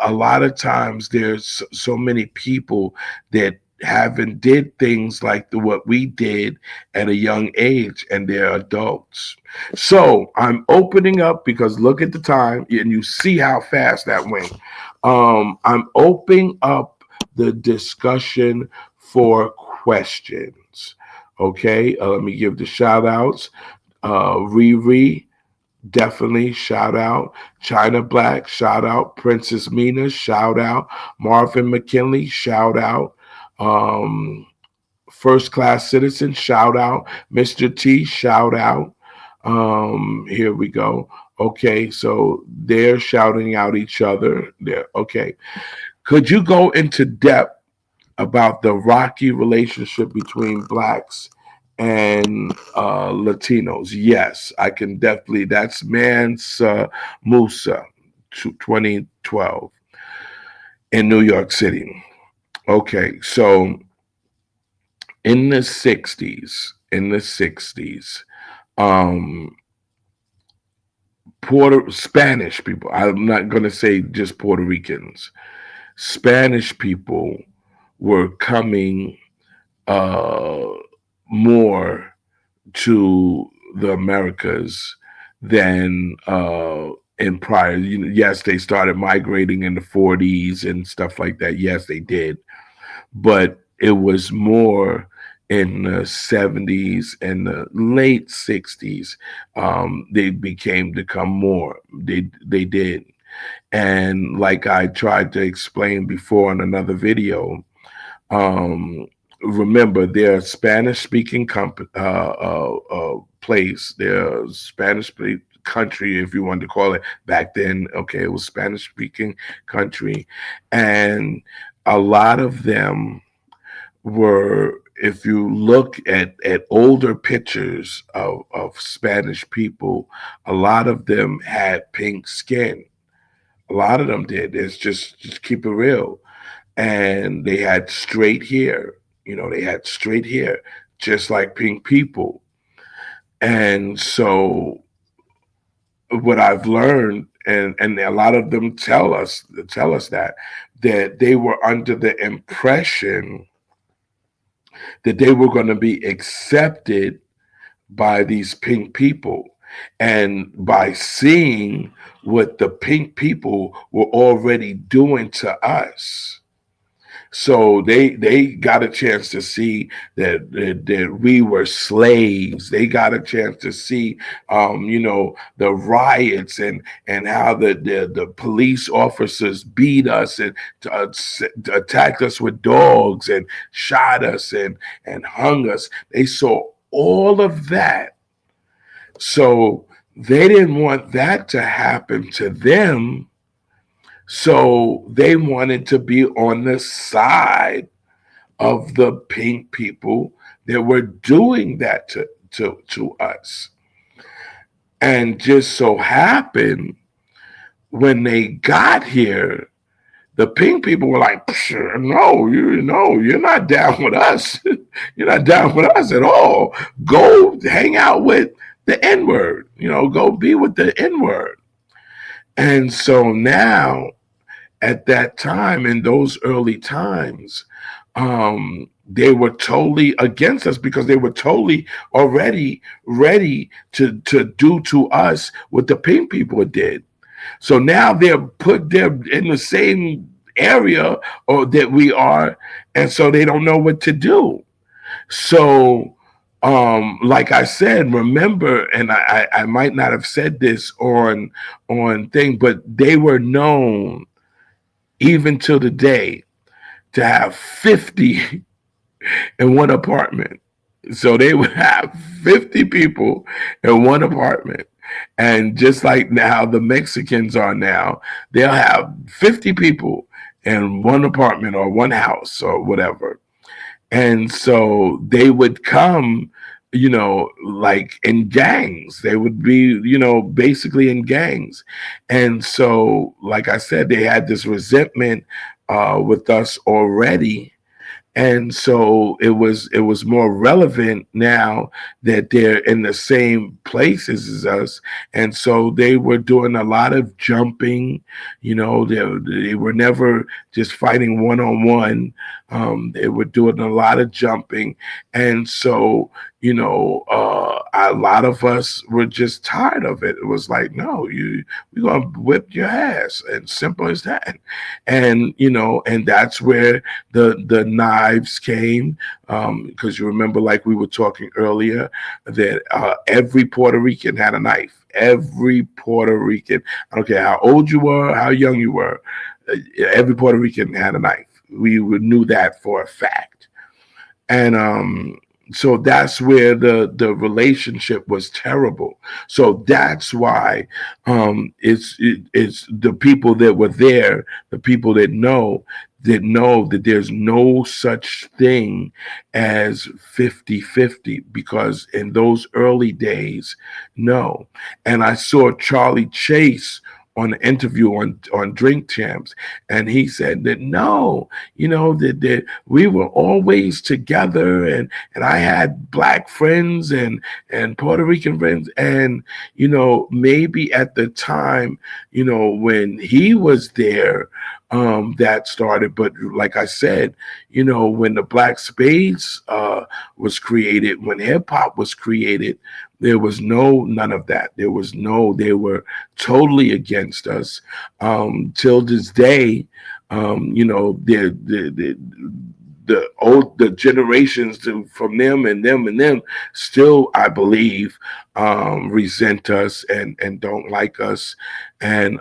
a lot of times there's so many people that haven't did things like what we did at a young age, and they're adults. So I'm opening up, because look at the time and you see how fast that went. I'm opening up the discussion for questions. Okay, let me give the shout outs. Riri, definitely shout out. China Black, shout out. Princess Mina, shout out. Marvin McKinley, shout out. Um, First Class Citizen, shout out. Mr. T, shout out. Here we go. Okay, so they're shouting out each other. There. Okay. Could you go into depth about the rocky relationship between blacks and Latinos? Yes, I can definitely. That's Mansa Musa, 2012 in New York City. Okay, so in the 60s, um, Spanish people. I'm not going to say just Puerto Ricans. Spanish people were coming uh, more to the Americas than in prior. Yes, they started migrating in the 40s and stuff like that. Yes, they did, but it was more in the 70s and the late 60s. They became to come more. They did, and like I tried to explain before in another video, um, remember, they're a Spanish speaking place. They're a Spanish country, if you wanted to call it back then. Okay, it was Spanish speaking country. And a lot of them were, if you look at older pictures of Spanish people, a lot of them had pink skin. A lot of them did. It's just keep it real. And they had straight hair. They had straight hair, just like pink people. And so what I've learned, and a lot of them tell us that they were under the impression that they were going to be accepted by these pink people, and by seeing what the pink people were already doing to us. So they got a chance to see that we were slaves. They got a chance to see, the riots, and how the police officers beat us, and attacked us with dogs, and shot us, and hung us. They saw all of that. So they didn't want that to happen to them. So they wanted to be on the side of the pink people that were doing that to us. And just so happened, when they got here, the pink people were like, no, you're not down with us. You're not down with us at all. Go hang out with the N word, go be with the N word. And so now, at that time, in those early times, they were totally against us, because they were totally already ready to do to us what the pink people did. So now they're in the same area, or that we are, and so they don't know what to do. So, like I said, remember, and I might not have said this on thing, but they were known, even till the day, to have 50 in one apartment. So they would have 50 people in one apartment. And just like now the Mexicans are now, they'll have 50 people in one apartment or one house or whatever. And so they would come, like in gangs. They would be, basically in gangs. And so, like I said, they had this resentment with us already, and so it was more relevant now that they're in the same places as us. And so they were doing a lot of jumping. They were never just fighting one on one. They were doing a lot of jumping. And so, a lot of us were just tired of it. It was like, no, we're gonna whip your ass, and simple as that. And and that's where the knives came, because you remember, like we were talking earlier, that every Puerto Rican had a knife. Every Puerto Rican, I don't care how old you were, how young you were, every Puerto Rican had a knife. We knew that for a fact. And so that's where the relationship was terrible. So that's why, it's the people that were there, the people that know that there's no such thing as 50-50, because in those early days, no. And I saw Charlie Chase on an interview on Drink Champs, and he said that no, that we were always together, and I had black friends and Puerto Rican friends, and maybe at the time, when he was there, that started. But like I said, when the Black Spades was created, when hip hop was created, there was none of that. They were totally against us. Till this day, the generations from them and them still, I believe, resent us and don't like us. And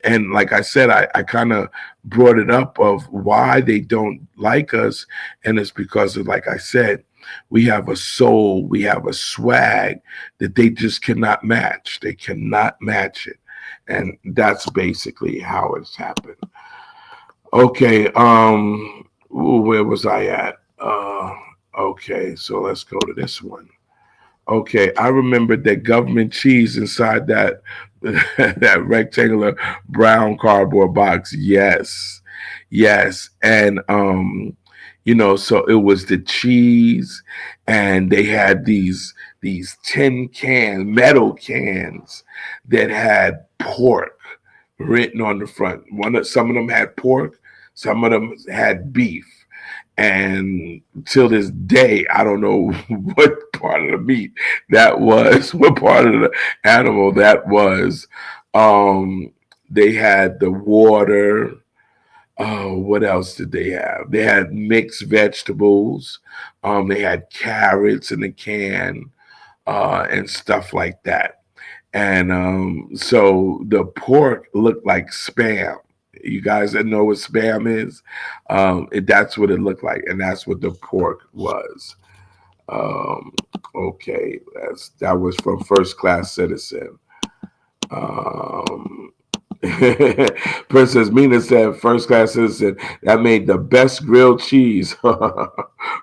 like I said, I kind of brought it up of why they don't like us, and it's because of, like I said, we have a soul, we have a swag that they just cannot match. They cannot match it. And that's basically how it's happened. Okay, where was I at? Okay, so let's go to this one. Okay, I remember that government cheese inside that that rectangular brown cardboard box. Yes, yes, and so it was the cheese, and they had these tin cans, metal cans that had pork written on the front. Some of them had pork, some of them had beef, and till this day, I don't know what part of the meat that was, what part of the animal that was. Um, they had the water. Oh, what else did they have? They had mixed vegetables. They had carrots in a can, and stuff like that. And so the pork looked like spam. You guys that know what spam is, that's what it looked like, and that's what the pork was. Um, okay, that was from First Class Citizen. Um, Princess Mina said, "First Class Citizen, that made the best grilled cheese."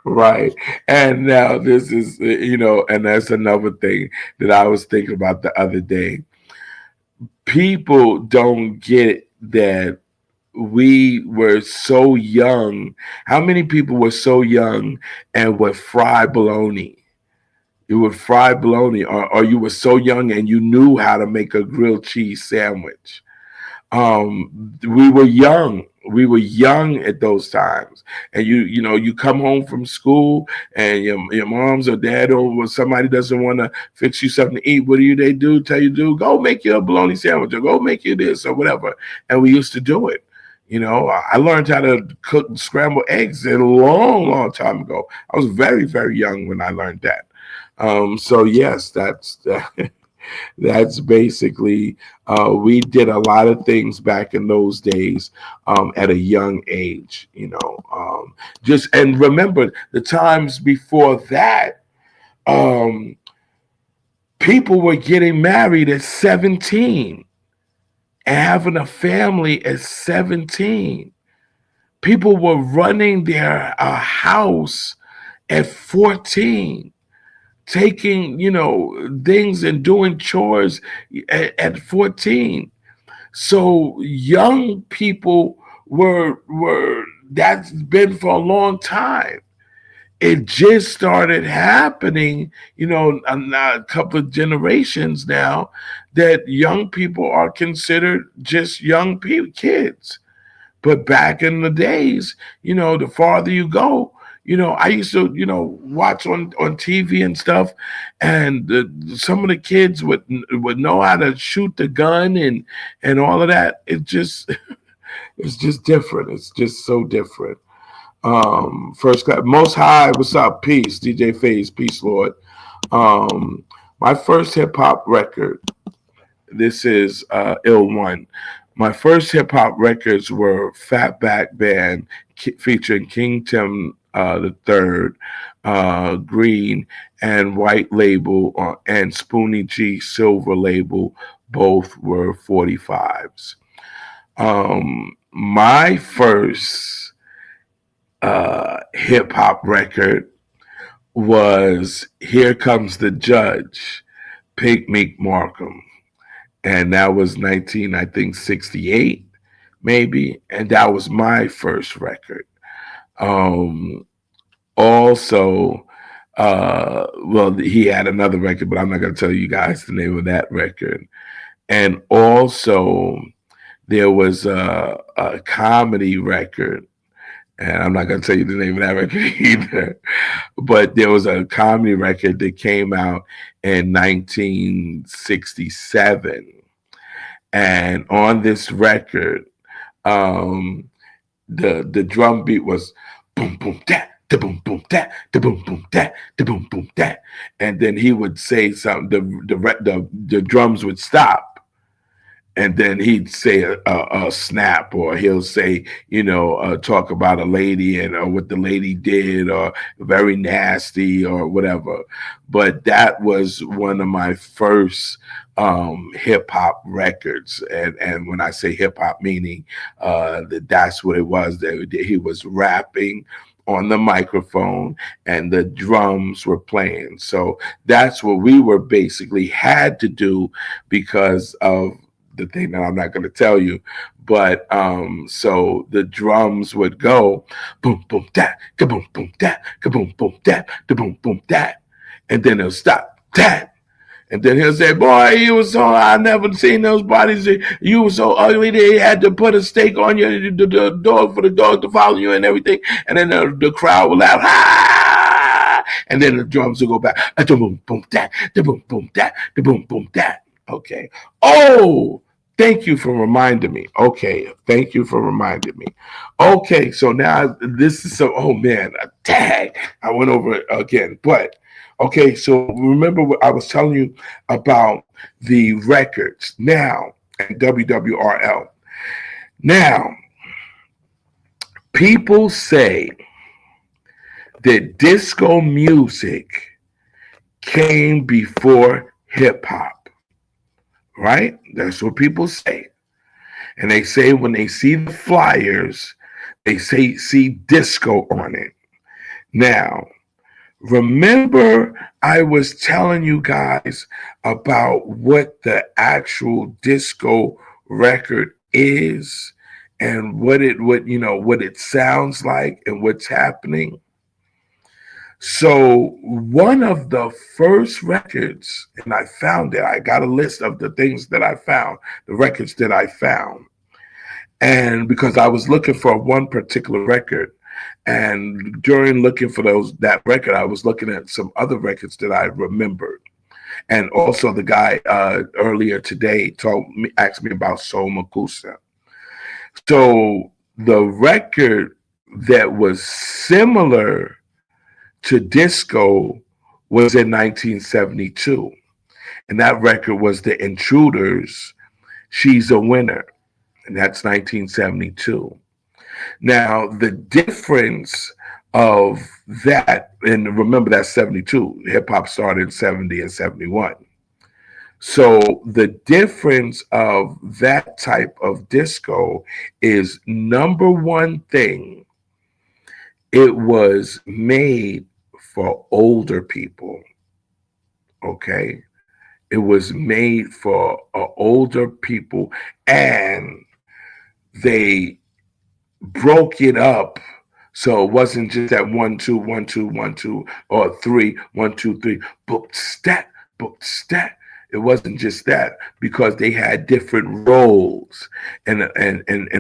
Right. And now this is, and that's another thing that I was thinking about the other day. People don't get that we were so young. How many people were so young and would fry bologna? You would fry bologna, or you were so young and you knew how to make a grilled cheese sandwich. We were young. We were young at those times, and you come home from school, and your mom's or dad or somebody doesn't want to fix you something to eat. What do they do? Tell you to do, go make you a bologna sandwich, or go make you this or whatever. And we used to do it. I learned how to cook scrambled eggs a long, long time ago. I was very, very young when I learned that. So yes, that's basically, we did a lot of things back in those days, at a young age. Just and remember the times before that. Um, People were getting married at 17 and having a family at 17. People were running their house at 14, taking things and doing chores at 14. So young people were that's been for a long time. It just started happening, a couple of generations now, that young people are considered just kids. But back in the days, the farther you go, I used to, watch on TV and stuff, and some of the kids would know how to shoot the gun and all of that. It just it's just different. It's just so different. First Class, Most High, what's up? Peace, DJ Phase, peace, Lord. Um, my first hip hop record. This is Ill One. My first hip hop records were Fatback Band featuring King Tim the Third, Green, and White Label, and Spoonie G Silver Label. Both were 45s. My first hip hop record was Here Comes the Judge, Pig Meek Markham, and that was 19, I think, 68 maybe, and that was my first record. Um, Also, well, he had another record, but I'm not going to tell you guys the name of that record. And also, there was a comedy record, and I'm not going to tell you the name of that record either. But there was a comedy record that came out in 1967, and on this record, um, the drum beat was boom boom da da boom boom da da boom boom da da boom boom da, and then he would say something. The drums would stop, and then he'd say a snap, or he'll say, talk about a lady and or what the lady did, or very nasty or whatever. But that was one of my first hip hop records, and when I say hip hop, meaning that's what it was. That he was rapping on the microphone and the drums were playing. So that's what we were basically had to do because of the thing that I'm not going to tell you. But so the drums would go boom, boom, that, kaboom, boom, that, kaboom, boom, that, boom, boom, that. And then it'll stop, that. And then he'll say, "Boy, you was so I never seen those bodies. You were so ugly. They had to put a stake on you, the dog for the dog to follow you and everything." And then the crowd will laugh, ah! And then the drums will go back, da boom boom that, da boom boom that, da boom boom that. Okay. Oh, thank you for reminding me. Okay, thank you for reminding me. Okay, so now this is so. Oh man, tag. I went over it again, but okay, so remember what I was telling you about the records now and WWRL. Now, people say that disco music came before hip hop, right? That's what people say. And they say when they see the flyers, they say see disco on it. Now, remember, I was telling you guys about what the actual disco record is and what it sounds like and what's happening. So one of the first records, and I found it. I got a list of the things that I found, the records that I found, and because I was looking for one particular record, and during looking for that record, I was looking at some other records that I remembered. And also, the guy earlier today asked me about Soul Makusa. So the record that was similar to disco was in 1972, and that record was The Intruders. She's a Winner, and that's 1972. Now, the difference of that, and remember that's 72, hip hop started in 70 and 71. So the difference of that type of disco is number one thing, it was made for older people. Okay. It was made for older people, and they broke it up so it wasn't just that 1 2 1 2 1 2 or 3 1 2 3 book stat. It wasn't just that because they had different roles and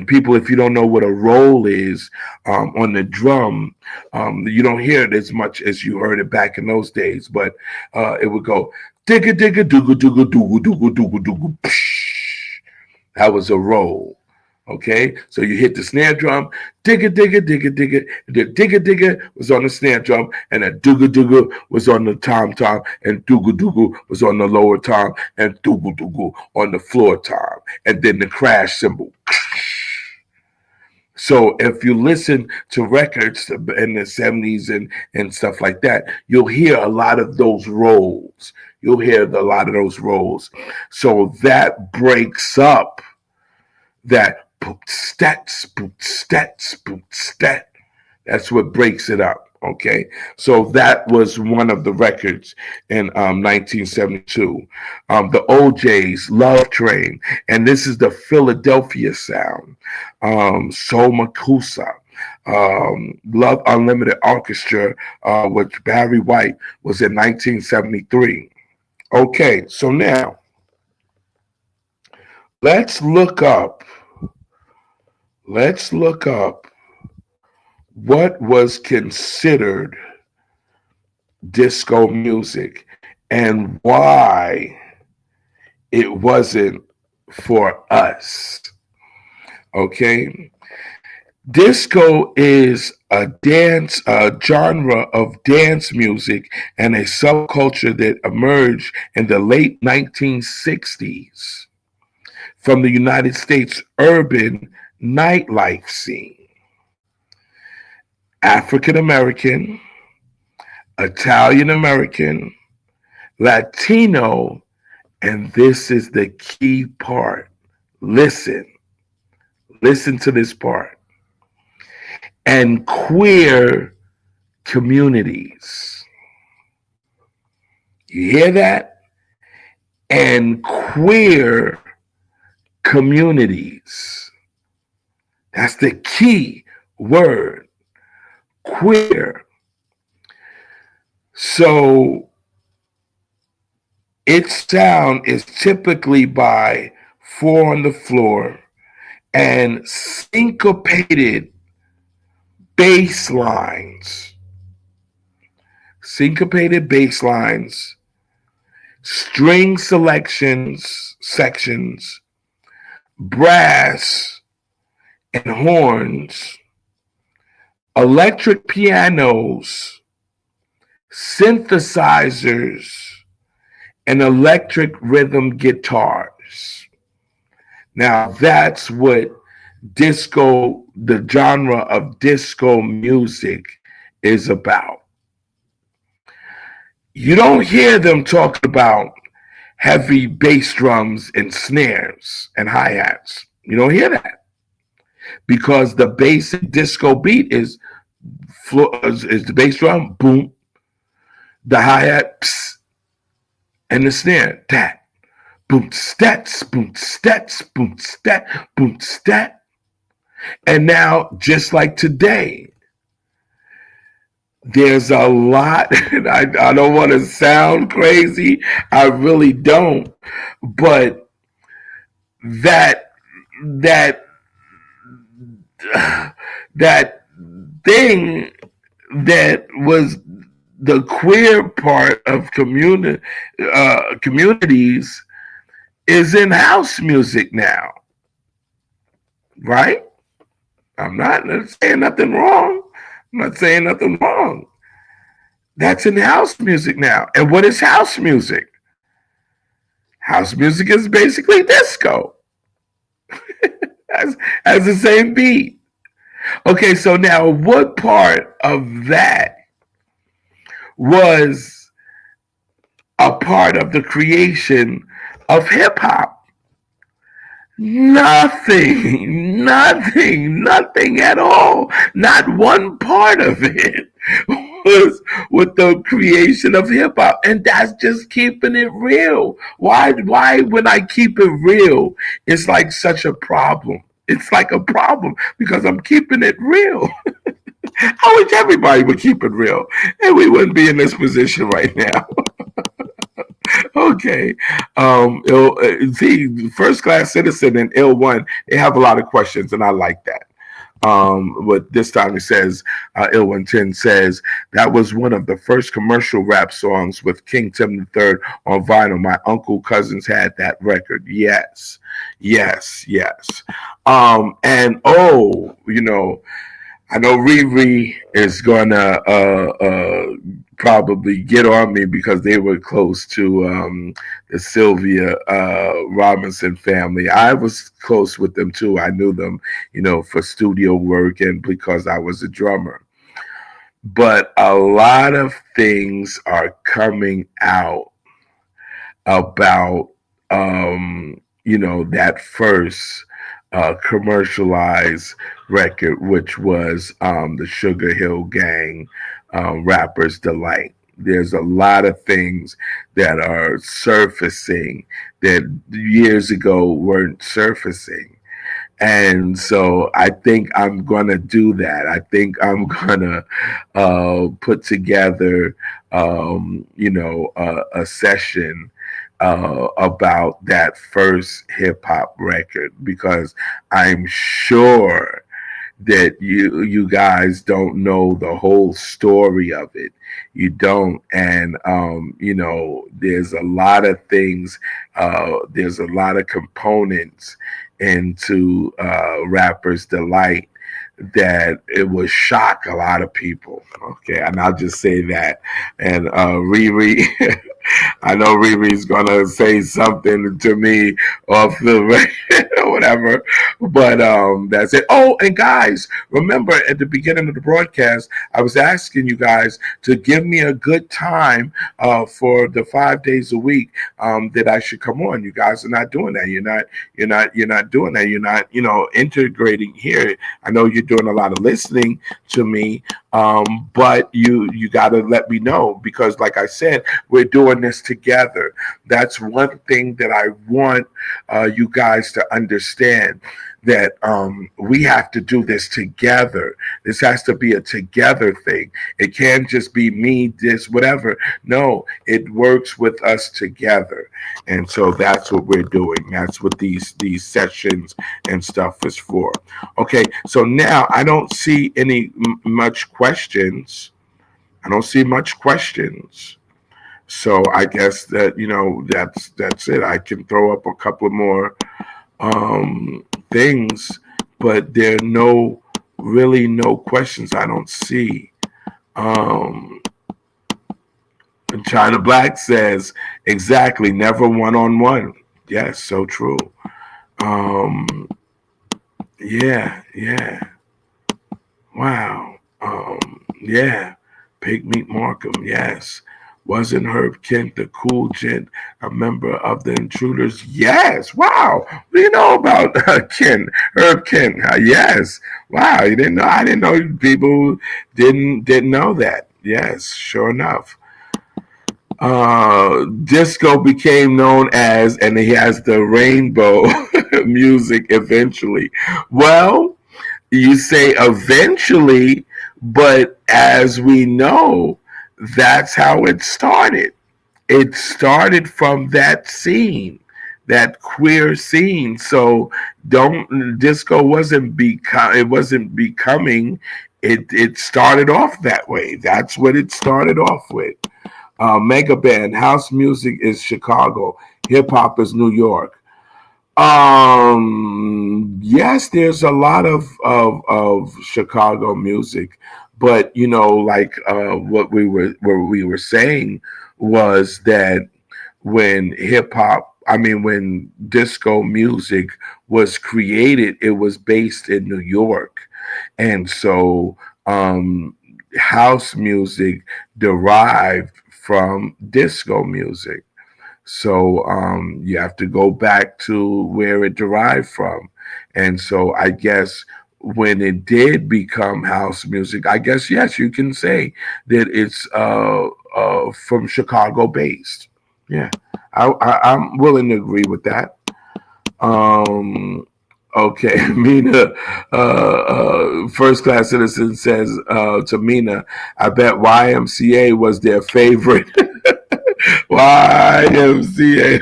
people. If you don't know what a role is on the drum, you don't hear it as much as you heard it back in those days. But it would go digga digga dooga dooga dooga dooga dooga dooga. That was a roll. Okay, so you hit the snare drum, digga digga digga digga. The digga digga was on the snare drum, and the dooga dooga was on the tom tom, and dooga dooga was on the lower tom, and dooga dooga on the floor tom, and then the crash cymbal. So if you listen to records in the 70s and stuff like that, you'll hear a lot of those rolls. You'll hear a lot of those rolls. So that breaks up that boop stats, boop stats, boop stat. That's what breaks it up. Okay, so that was one of the records in 1972. The OJ's Love Train, and this is the Philadelphia sound. Soul Makusa, Love Unlimited Orchestra, which Barry White was in 1973. Okay, so now let's look up. Let's look up what was considered disco music and why it wasn't for us. Okay. Disco is a genre of dance music and a subculture that emerged in the late 1960s from the United States urban nightlife scene. African American, Italian American, Latino, and this is the key part. Listen to this part. and queer communities. You hear that? And queer communities. That's the key word, queer. So its sound is typically by four on the floor and syncopated bass lines. Syncopated bass lines, string sections, brass and horns, electric pianos, synthesizers, and electric rhythm guitars. Now that's what the genre of disco music is about. You don't hear them talking about heavy bass drums and snares and hi-hats. You don't hear that because the basic disco beat is the bass drum, boom, the hi-hat, pss, and the snare, that, boom, stats, boom, stats, boom, stat, boom, stat. And now, just like today, there's a lot, and I don't want to sound crazy, I really don't, but that that that thing that was the queer part of communities is in house music now, right? I'm not saying nothing wrong. I'm not saying nothing wrong. That's in house music now. And what is house music? House music is basically disco. has the same beat. Okay, so now what part of that was a part of the creation of hip hop? Nothing at all. Not one part of it was with the creation of hip hop. And that's just keeping it real. Why when I keep it real, it's like such a problem. It's like a problem because I'm keeping it real. I wish everybody would keep it real and we wouldn't be in this position right now. Okay. See, First Class Citizen and Ill One, they have a lot of questions, and I like that. But this time it says, Ill One 10 says, that was one of the first commercial rap songs with King Tim III on vinyl. My uncle cousins had that record. Yes. And I know Riri is gonna probably get on me because they were close to the Sylvia Robinson family. I was close with them too. I knew them, for studio work and because I was a drummer. But a lot of things are coming out about that first commercialized record, which was the Sugar Hill Gang, Rapper's Delight. There's a lot of things that are surfacing that years ago weren't surfacing. And so I think I'm gonna do that. I think I'm gonna put together, a session about that first hip hop record because I'm sure that you guys don't know the whole story of it. You don't, and there's a lot of things. There's a lot of components into Rapper's Delight that it would shock a lot of people. Okay, and I'll just say that. And Riri, I know Riri's gonna say something to me off the or whatever, but that's it. Oh, and guys, remember at the beginning of the broadcast, I was asking you guys to give me a good time for the 5 days a week that I should come on. You guys are not doing that. You're not doing that. You're not, integrating here. I know you're doing a lot of listening to me, but you got to let me know because, like I said, we're doing this together. That's one thing that I want you guys to understand that we have to do this together. This has to be a together thing. It can't just be me, this, whatever. No, it works with us together, and so that's what we're doing. That's what these sessions and stuff is for. Okay, so now I don't see any much questions. I don't see much questions. So I guess that that's it. I can throw up a couple more things, but there are really no questions I don't see. Um, China Black says exactly, never one on one. Yes, so true. Um, yeah, yeah. Wow. Yeah. Pig Meat Markham, yes. Wasn't Herb Kent the cool gent, a member of the Intruders? Yes. Wow. What do you know about Kent? Herb Kent? Yes. Wow. You didn't know? I didn't know people didn't know that. Yes, sure enough. Disco became known as, and he has the rainbow music eventually. Well, you say eventually, but as we know, that's how it started. It started from that scene, that queer scene. So don't disco wasn't becoming. It started off that way. That's what it started off with. Mega band, house music is Chicago, hip hop is New York. Yes, there's a lot of Chicago music, but like what we were saying was that when disco music was created, it was based in New York, and so house music derived from disco music. So you have to go back to where it derived from. And so I guess when it did become house music, I guess, yes, you can say that it's from Chicago based. Yeah, I'm willing to agree with that. Um, okay, Mina, first class citizen says to Mina, I bet YMCA was their favorite. YMCA.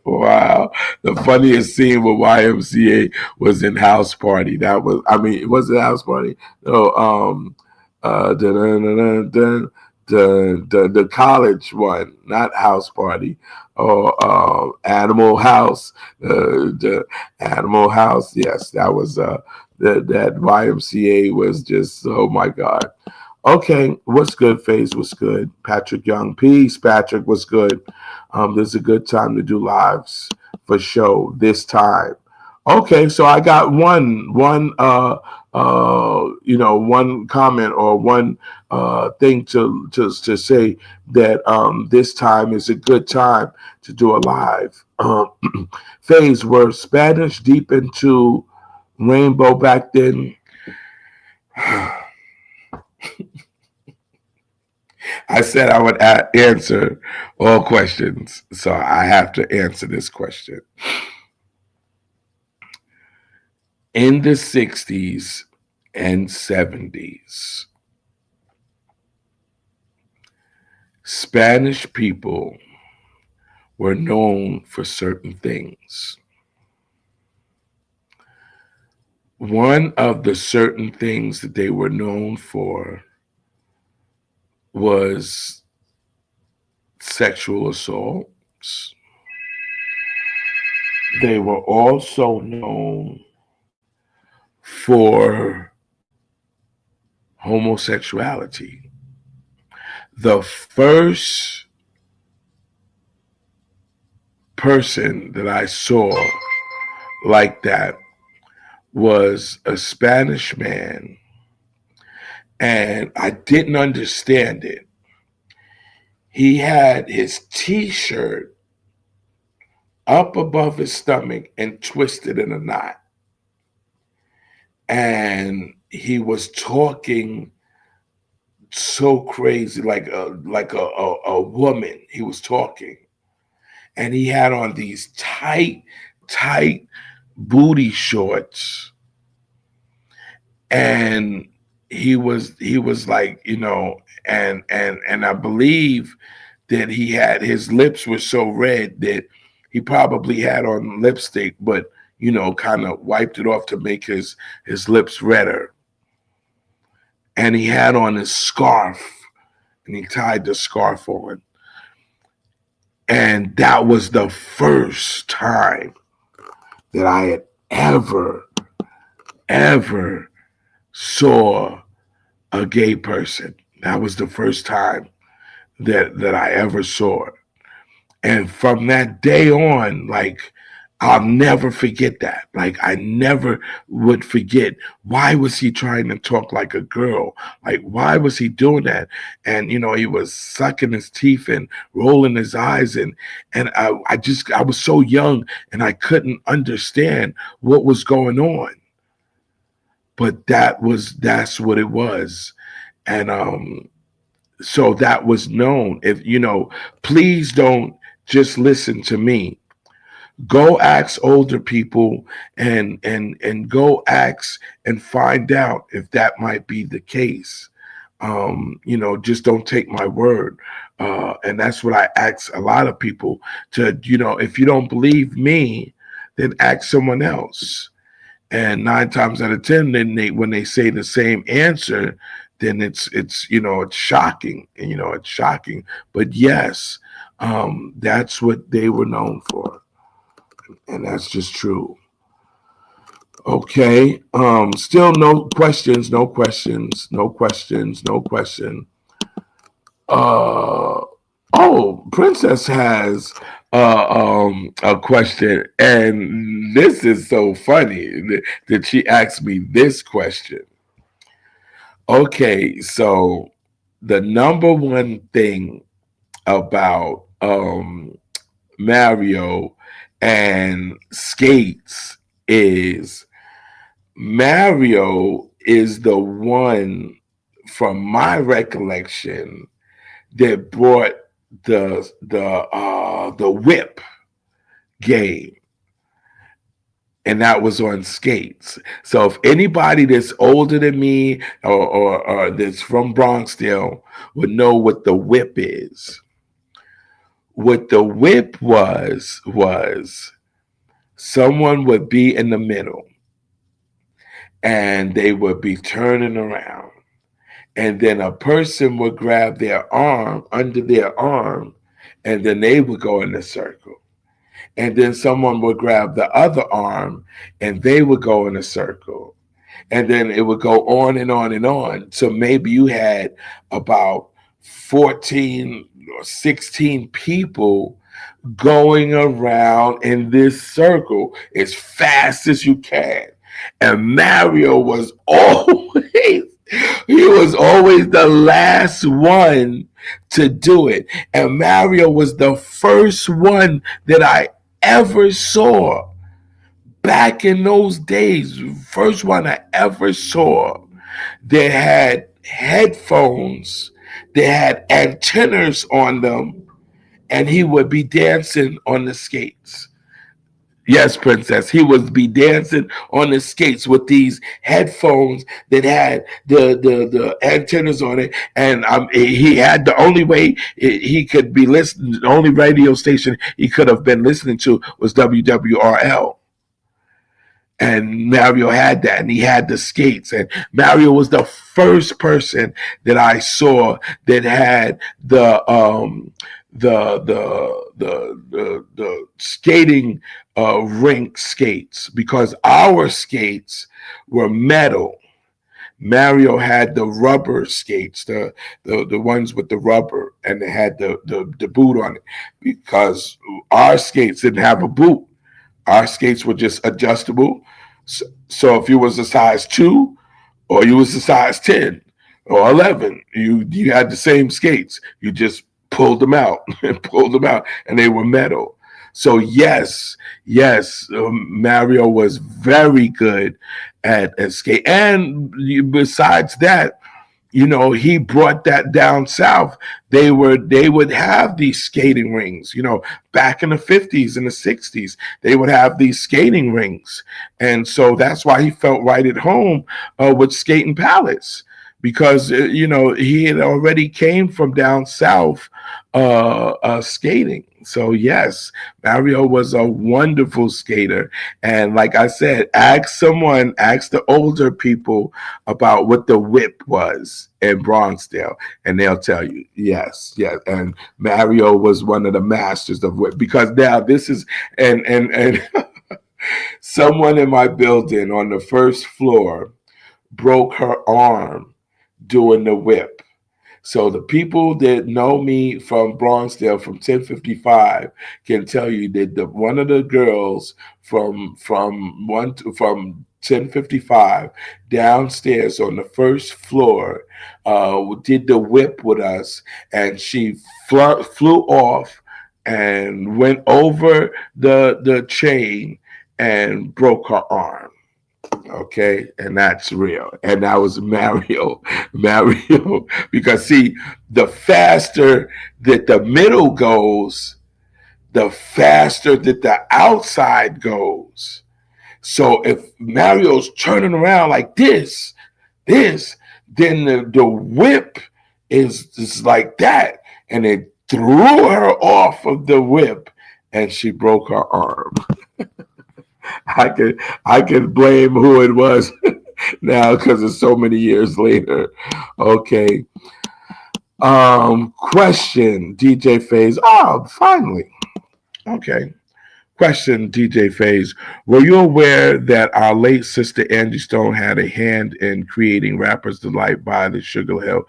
Wow. The funniest scene with YMCA was in House Party. That was, I mean, was it House Party? No, dun, dun, dun, dun, the college one, not House Party, or Animal House. The Animal House. Yes, that was, that YMCA was just, oh my God. Okay, what's good, FaZe? What's good? Patrick Young. Peace, Patrick. What's good? This is a good time to do lives for show this time. Okay, so I got one comment or one thing to say that this time is a good time to do a live. FaZe, were Spanish deep into Rainbow back then? I said I would answer all questions, so I have to answer this question. In the 60s and 70s, Spanish people were known for certain things. One of the certain things that they were known for was sexual assaults. They were also known for homosexuality. The first person that I saw like that was a Spanish man, and I didn't understand it. He had his t-shirt up above his stomach and twisted in a knot. And he was talking so crazy, like a woman. He was talking. And he had on these tight booty shorts. And he was like, and I believe that he had his lips were so red that he probably had on lipstick, but kind of wiped it off to make his lips redder. And he had on his scarf, and he tied the scarf on. And that was the first time that I had ever saw a gay person. That was the first time that I ever saw it. And from that day on, like, I'll never forget that. Like, I never would forget, why was he trying to talk like a girl? Like, why was he doing that? And he was sucking his teeth and rolling his eyes, and I was so young and I couldn't understand what was going on. But that's what it was. And so that was known. If please don't just listen to me. Go ask older people, and go ask and find out if that might be the case. Just don't take my word. And that's what I ask a lot of people to, if you don't believe me, then ask someone else. And 9 times out of 10, then when they say the same answer, then it's shocking. And it's shocking. But yes, that's what they were known for. And that's just true. Okay. Still no questions. Princess has a question, and this is so funny that she asked me this question. Okay, so the number one thing about Mario and skates is Mario is the one, from my recollection, that brought the whip game, and that was on skates. So if anybody that's older than me, or that's from Bronxdale, would know what the whip is. What the whip was someone would be in the middle, and they would be turning around, and then a person would grab their arm under their arm, and then they would go in a circle. And then someone would grab the other arm, and they would go in a circle. And then it would go on and on and on. So maybe you had about 14 or 16 people going around in this circle as fast as you can. And Mario was always the last one to do it. And Mario was the first one that I ever saw back in those days. First one I ever saw that had headphones, they had antennas on them, and he would be dancing on the skates. Yes, Princess. He would be dancing on the skates with these headphones that had the antennas on it, and he had the only way he could be listening. The only radio station he could have been listening to was WWRL. And Mario had that, and he had the skates. And Mario was the first person that I saw that had the skating rink skates, because our skates were metal. Mario had the rubber skates, the ones with the rubber, and they had the boot on it, because our skates didn't have a boot. Our skates were just adjustable. So if you was a size 2 or you was a size 10 or 11, you had the same skates. You just pulled them out and pulled them out, and they were metal. So yes, Mario was very good at skate. And besides that, he brought that down south. They would have these skating rings, back in the 50s and the 60s. They would have these skating rings. And so that's why he felt right at home with Skating Palace, because he had already came from down south skating. So yes, Mario was a wonderful skater. And like I said, ask the older people about what the whip was in Bronxdale, and they'll tell you, yes. And Mario was one of the masters of whip, because now this is, and someone in my building on the first floor broke her arm doing the whip. So the people that know me from Bronxdale, from 1055, can tell you that one of the girls from 1055 downstairs on the first floor did the whip with us, and she flew off and went over the chain and broke her arm. Okay, and that's real. And that was Mario, because see, the faster that the middle goes, the faster that the outside goes. So if Mario's turning around like this, then the whip is like that, and it threw her off of the whip, and she broke her arm. I can blame who it was now, because it's so many years later. Okay. Question, DJ Phase. Oh, finally. Okay. Question, DJ Phase. Were you aware that our late sister Angie Stone had a hand in creating Rapper's Delight by the Sugar Hill?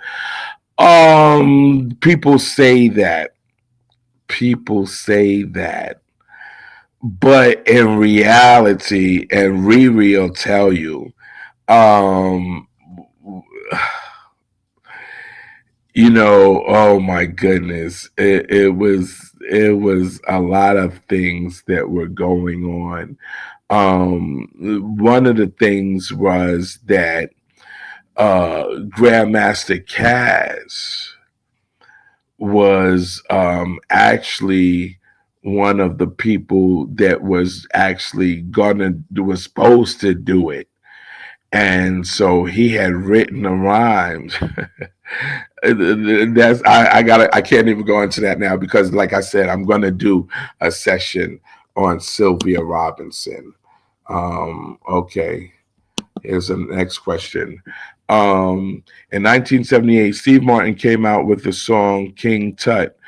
People say that. People say that. But in reality, and Riri will tell you, um, oh my goodness, it was a lot of things that were going on. One of the things was that Grandmaster Caz was actually one of the people that was actually was supposed to do it. And so he had written the rhymes. I can't even go into that now, because like I said, I'm gonna do a session on Sylvia Robinson. Okay. Here's the next question. In 1978, Steve Martin came out with the song King Tut.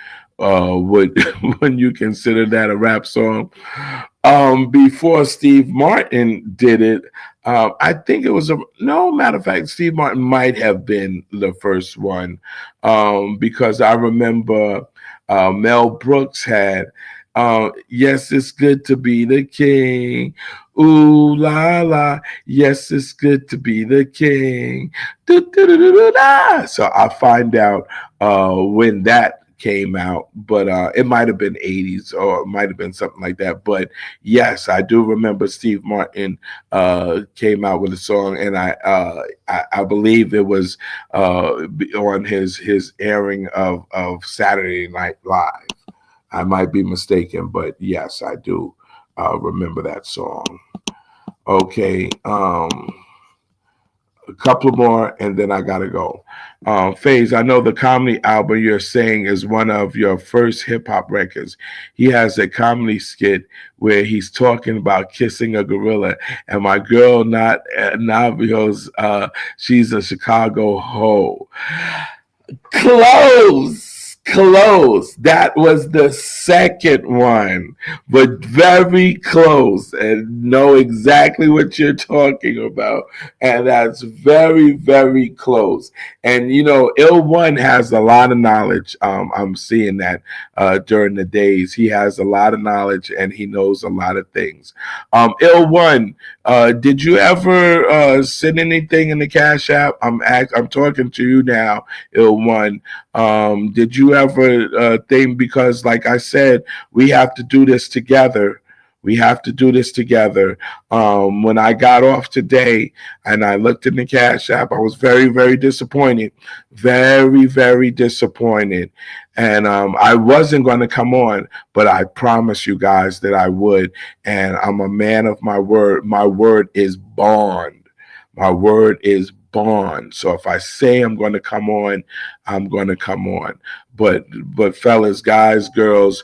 Would when you consider that a rap song? Before Steve Martin did it, I think it was no, matter of fact, Steve Martin might have been the first one, because I remember Mel Brooks had, yes, it's good to be the king. Ooh la la, yes, it's good to be the king. So I find out when that came out, but it might have been 80s, or it might have been something like that. But yes, I do remember Steve Martin came out with a song, and I believe it was on his airing of Saturday Night Live. I might be mistaken, but yes, I do remember that song. Okay. A couple more, and then I gotta go. Phase, I know the comedy album you're saying is one of your first hip hop records. He has a comedy skit where he's talking about kissing a gorilla, and my girl, not Navios, she's a Chicago hoe. Close, close. That was the second one, but very close, and know exactly what you're talking about. And that's very, very close. And you know, Ill One has a lot of knowledge. I'm seeing that during the days. He has a lot of knowledge and he knows a lot of things. Ill One, did you ever send anything in the Cash App? I'm talking to you now, Ill One. Did you ever think, because like I said, we have to do this together. We have to do this together. When I got off today and I looked in the Cash App, I was very, very disappointed. Very, very disappointed. And I wasn't going to come on, but I promised you guys that I would. And I'm a man of my word. My word is bond. My word is bond. So if I say I'm going to come on, I'm going to come on. But fellas, guys, girls,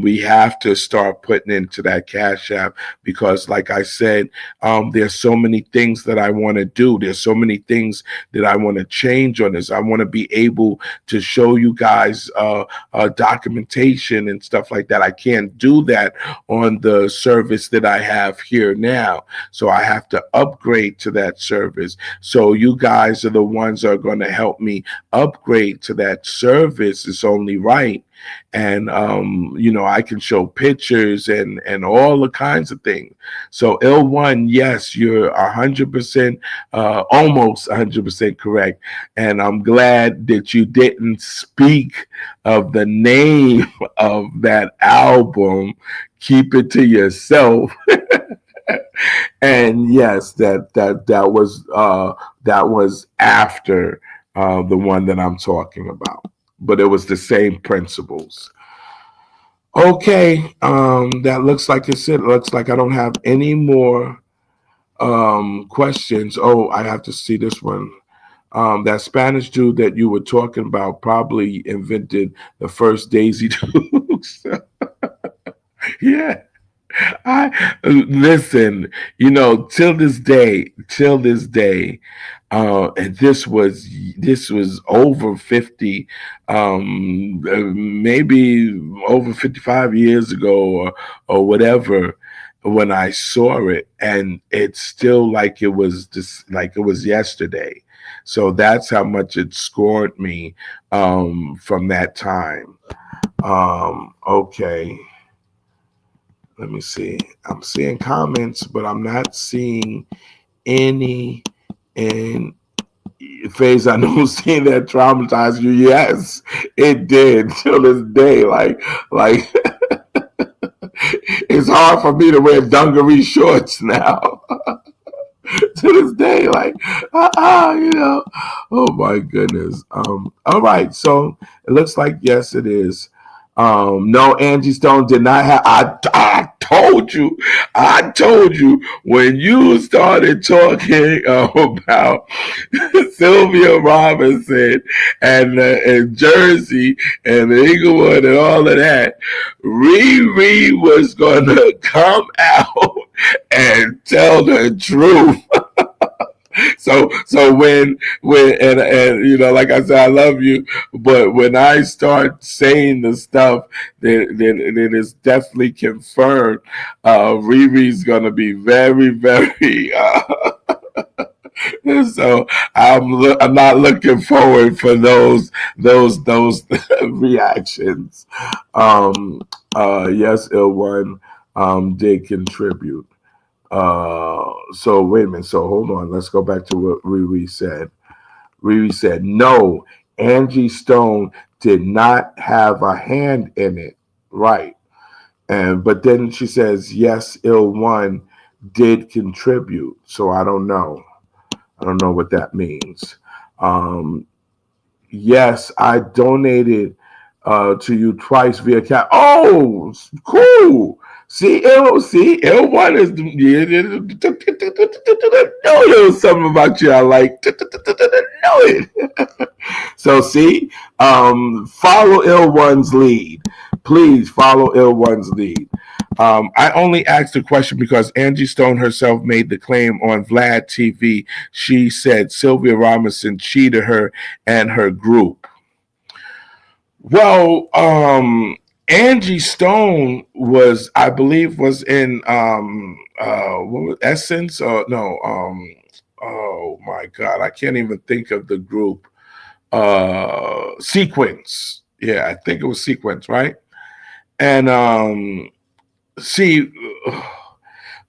we have to start putting into that Cash App, because, like I said, there's so many things that I want to do. There's so many things that I want to change on this. I want to be able to show you guys documentation and stuff like that. I can't do that on the service that I have here now. So I have to upgrade to that service. So you guys are the ones that are going to help me upgrade to that service. It's only right. And you know, I can show pictures and all the kinds of things. So Ill One, yes, you're 100%, almost 100% correct. And I'm glad that you didn't speak of the name of that album. Keep it to yourself. And yes, that was after the one that I'm talking about, but it was the same principles. Okay, that looks like it's it. Looks like I don't have any more questions. Oh, I have to see this one. That Spanish dude that you were talking about probably invented the first Daisy Dukes. Yeah. I listen, you know, till this day, and this was over 50, maybe over 55 years ago, or whatever, when I saw it, and it's still like it was just like it was yesterday. So that's how much it scored me from that time. Okay. Let me see. I'm seeing comments, but I'm not seeing any. And phase I know seeing that traumatized you. Yes, it did till this day. Like it's hard for me to wear dungaree shorts now. To this day, like you know. Oh my goodness. All right, so it looks like yes, it is. No, Angie Stone did not have. I told you when you started talking about Sylvia Robinson and Jersey and Inglewood and all of that. Riri was gonna come out and tell the truth. So when and you know, like I said, I love you, but when I start saying the stuff that is definitely confirmed, Riri's gonna be very, very so I'm not looking forward for those reactions. Um yes, Ill One did contribute. So wait a minute. So hold on. Let's go back to what Riri said. Riri said, no, Angie Stone did not have a hand in it. Right. And but then she says, yes, Ill One did contribute. So I don't know. I don't know what that means. Um, yes, I donated to you twice via cat. Oh, cool. See, L one is yeah, know there was something about you I like. Know it. So see, follow L one's lead. Please follow L one's lead. I only asked the question because Angie Stone herself made the claim on Vlad TV. She said Sylvia Robinson cheated her and her group. Well, Angie Stone was, I believe, was in what was Essence or no, oh my God, I can't even think of the group. Sequence. Yeah, I think it was Sequence, right? And see,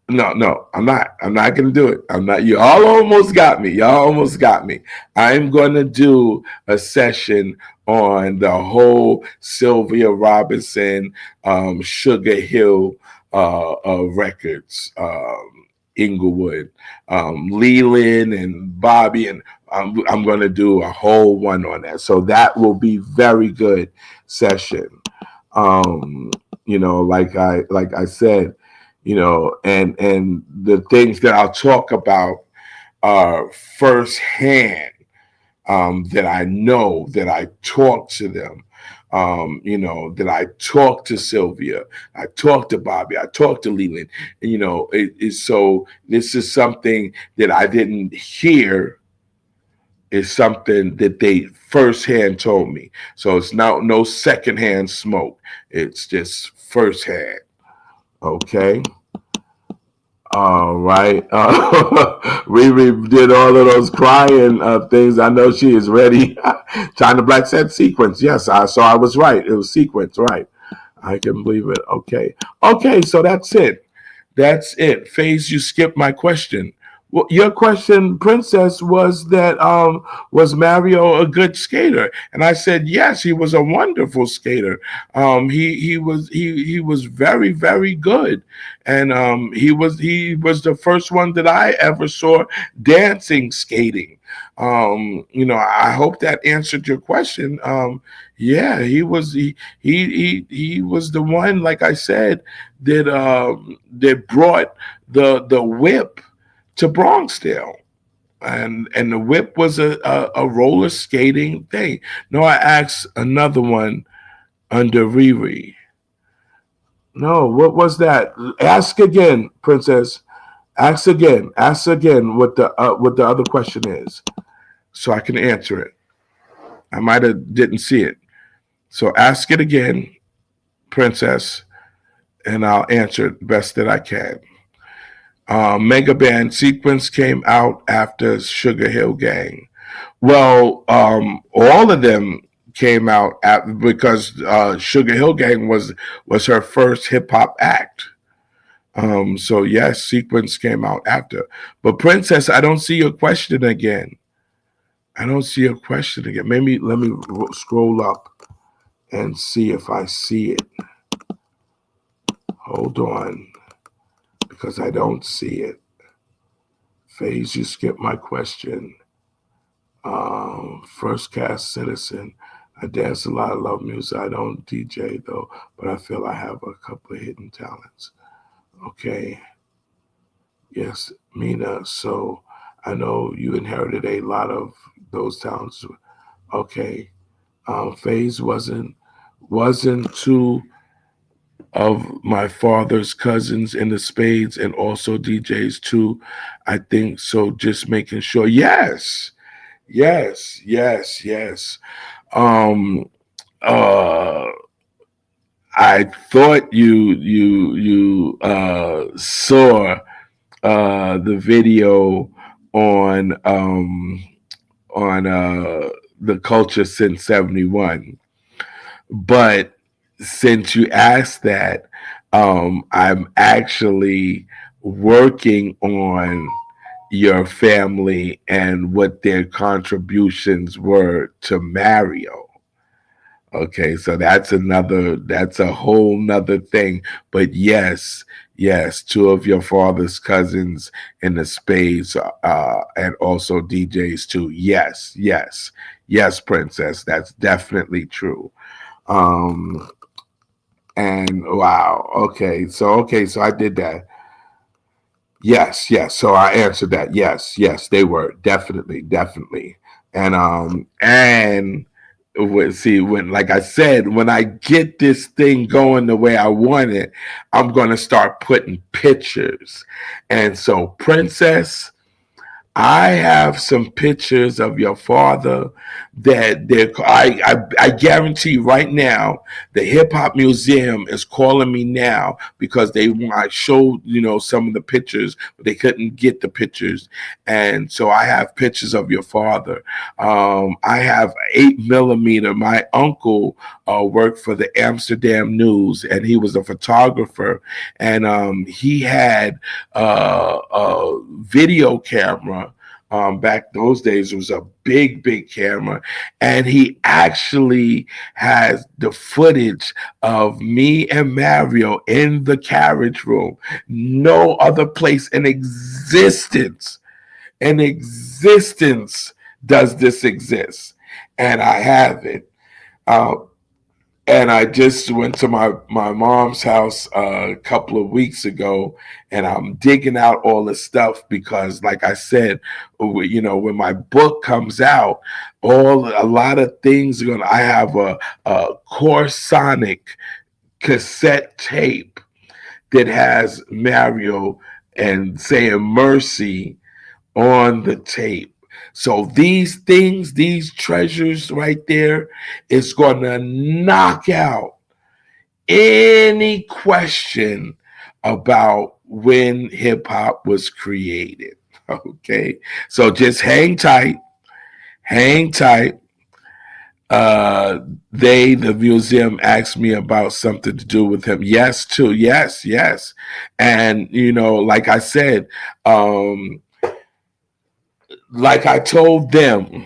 no, no, I'm not. I'm not gonna do it. I'm not. You all almost got me. Y'all almost got me. I'm gonna do a session on the whole Sylvia Robinson, Sugar Hill records, Inglewood, Leland, and Bobby, and I'm gonna do a whole one on that. So that will be very good session. Um, like I said, and the things that I'll talk about are firsthand, that I know, that I talk to them, that I talk to Sylvia, I talk to Bobby, I talk to Leland, and so this is something that I didn't hear. Is something that they firsthand told me. So it's now no secondhand smoke. It's just firsthand. Okay. All right. Riri did all of those crying things. I know she is ready. China Black said sequence. Yes, so I was right. It was sequence, right? I can believe it. Okay. Okay, so that's it. That's it. Phase, you skipped my question. Well, your question, Princess, was Mario a good skater? And I said yes, he was a wonderful skater. He was very very good, and he was the first one that I ever saw dancing skating. I hope that answered your question. Yeah, he was the one, like I said, that brought the whip to Bronxdale. And the whip was a roller skating thing. No, I asked another one under Riri. No, what was that? Ask again, Princess. Ask again. Ask again what the other question is, so I can answer it. I might have didn't see it, so ask it again, Princess, and I'll answer it best that I can. Mega Band Sequence came out after Sugar Hill Gang. Well, all of them came out because Sugar Hill Gang was her first hip hop act. So yes, Sequence came out after. But Princess, I don't see your question again. I don't see your question again. Maybe let me scroll up and see if I see it. Hold on, because I don't see it. Phase, you skipped my question. First cast citizen. I dance a lot. I love music. I don't DJ though, but I feel I have a couple of hidden talents. Okay. Yes, Mina. So I know you inherited a lot of those talents. Okay. Phase wasn't two of my father's cousins in the spades and also DJs too. I think so. Just making sure. Yes. Yes. Yes. Yes. Um, uh, I thought you saw the video on the culture since '71, but since you asked that, I'm actually working on your family and what their contributions were to Mario. Okay, so that's a whole nother thing. But yes, yes, two of your father's cousins in the spades, and also DJs too. Yes, yes, yes, Princess, that's definitely true. Um, and wow, okay, so I did that. Yes, yes. So I answered that. Yes, yes, they were definitely, definitely. And see, when, like I said, when I get this thing going the way I want it, I'm gonna start putting pictures. And so, Princess, I have some pictures of your father that I guarantee you right now the hip hop museum is calling me now because they I showed some of the pictures but they couldn't get the pictures, and so I have pictures of your father. I have 8 millimeter. My uncle worked for the Amsterdam News and he was a photographer, and he had a video camera. Back those days, it was a big, big camera, and he actually has the footage of me and Mario in the carriage room. No other place in existence does this exist, and I have it. Uh, and I just went to my mom's house a couple of weeks ago, and I'm digging out all the stuff because, like I said, when my book comes out, a lot of things are gonna. I have a Core Sonic cassette tape that has Mario and saying "Mercy" on the tape. So these things, these treasures right there, is going to knock out any question about when hip hop was created. Okay. So just hang tight, hang tight. Uh, the museum asked me about something to do with him. Yes, too. Yes, yes. And, like I said, um, like I told them,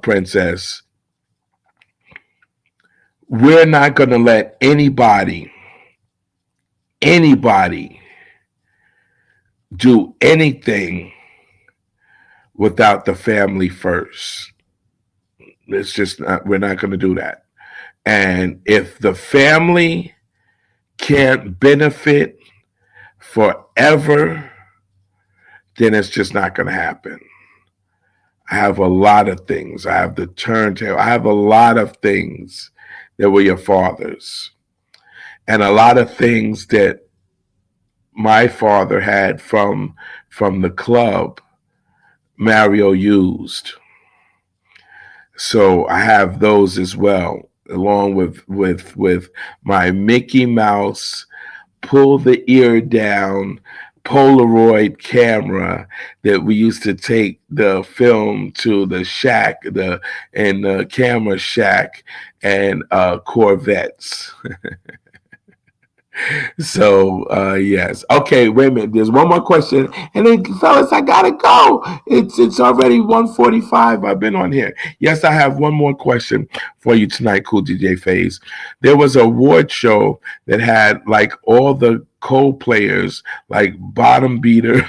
Princess, we're not going to let anybody do anything without the family first. It's just not, we're not going to do that. And if the family can't benefit forever, then it's just not going to happen. I have a lot of things. I have the turntable. I have a lot of things that were your father's, and a lot of things that my father had from the club Mario used. So I have those as well, along with my Mickey Mouse pull the ear down Polaroid camera that we used to take the film to the shack, the camera shack, and Corvettes. So yes. Okay, wait a minute. There's one more question. And then fellas, I gotta go. It's already 1:45. I've been on here. Yes, I have one more question for you tonight, Cool DJ Phase. There was a award show that had like all the co-players like Bottom Beater,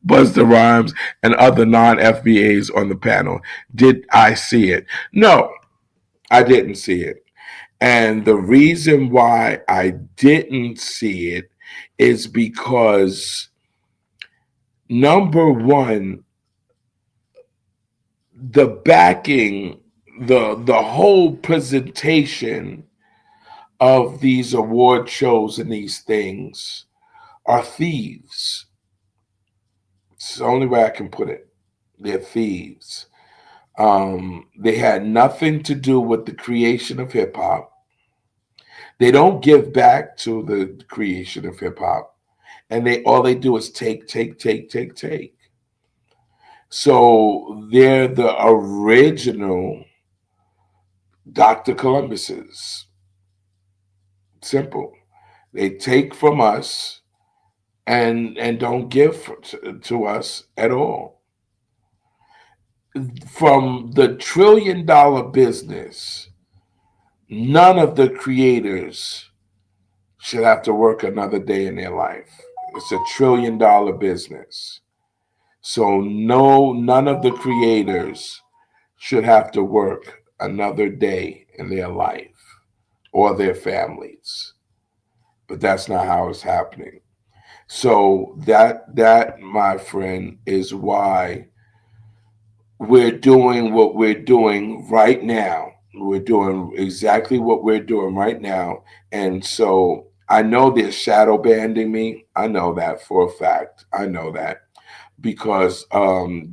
Buster Rhymes, and other non-FBAs on the panel. Did I see it? No, I didn't see it. And the reason why I didn't see it is because, number one, the backing, the whole presentation of these award shows and these things are thieves. It's the only way I can put it. They're thieves. They had nothing to do with the creation of hip hop. They don't give back to the creation of hip hop, and they all they do is take, take, take, take, take. So they're the original Dr. Columbuses. Simple. They take from us and don't give to us at all. From the $1 trillion business, none of the creators should have to work another day in their life. It's $1 trillion business. So no, none of the creators should have to work another day in their life or their families. But that's not how it's happening. So that my friend is why we're doing what we're doing right now. We're doing exactly what we're doing right now. And so I know they're shadow banding me. I know that for a fact. I know that because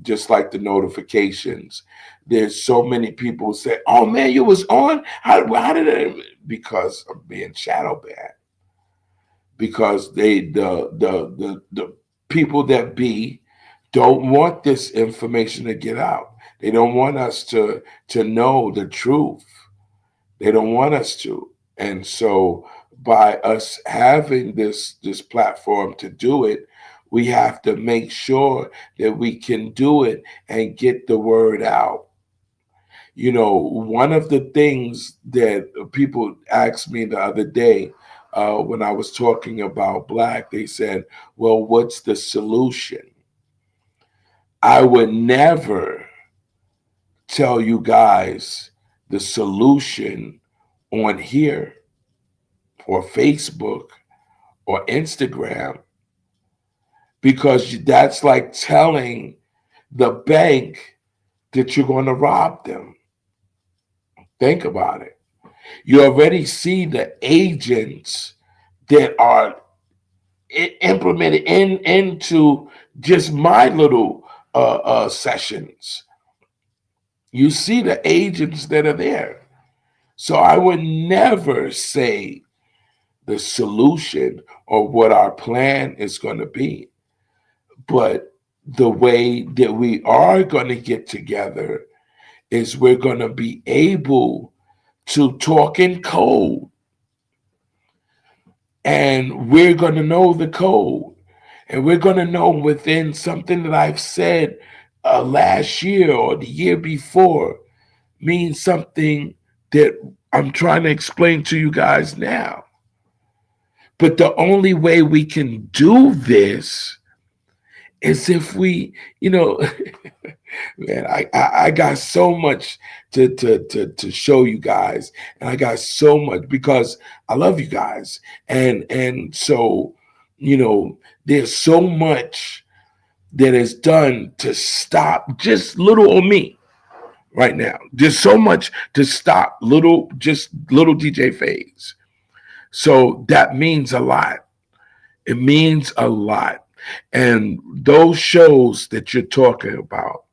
just like the notifications, there's so many people say, "Oh man, you was on. How did it?" Because of being shadow banned. Because the people that be don't want this information to get out. They don't want us to know the truth. They don't want us to. And so by us having this platform to do it, we have to make sure that we can do it and get the word out. You know, one of the things that people asked me the other day when I was talking about black, they said, well, what's the solution? I would never tell you guys the solution on here or Facebook or Instagram because that's like telling the bank that you're going to rob them. Think about it. You already see the agents that are implemented into just my little sessions. You see the agents that are there. So I would never say the solution or what our plan is going to be. But the way that we are going to get together is we're going to be able to talk in code and we're going to know the code and we're going to know within something that I've said last year or the year before means something that I'm trying to explain to you guys now. But the only way we can do this is if we, you know, man, I got so much to show you guys, and I got so much because I love you guys, and so you know, there's so much that is done to stop just little on me right now. There's so much to stop just little DJ Phase. So that means a lot. It means a lot. And those shows that you're talking about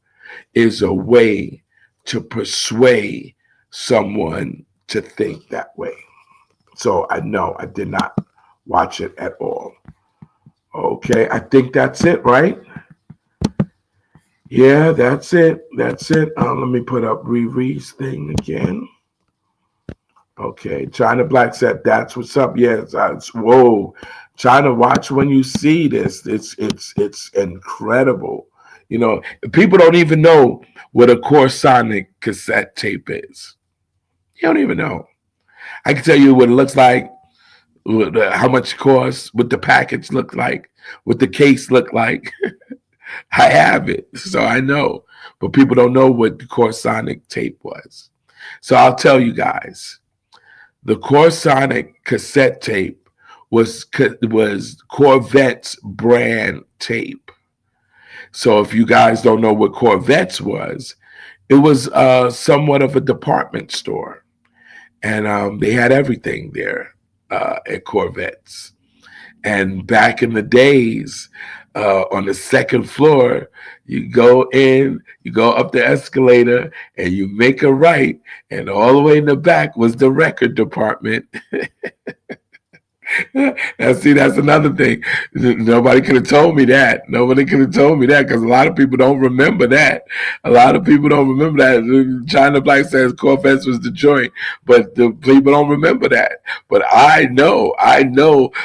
is a way to persuade someone to think that way. So I know I did not watch it at all. Okay, I think that's it, right? Yeah, that's it. That's it. Let me put up Riri's thing again. Okay, China Black said that's what's up. Yes, whoa, China, watch when you see this. It's incredible. You know, people don't even know what a Corsonic cassette tape is. You don't even know. I can tell you what it looks like, how much it costs, what the package looked like, what the case looked like. I have it, so I know. But people don't know what the Corsonic tape was. So I'll tell you guys. The Corsonic cassette tape was Corvette's brand tape. So if you guys don't know what Corvette's was, it was somewhat of a department store, and they had everything there at Corvette's. And back in the days, on the second floor, you go in, you go up the escalator, and you make a right, and all the way in the back was the record department. Now, see, that's another thing. Nobody could have told me that. Nobody could have told me that because a lot of people don't remember that. A lot of people don't remember that. China Black says Corvettes was the joint, but the people don't remember that. But I know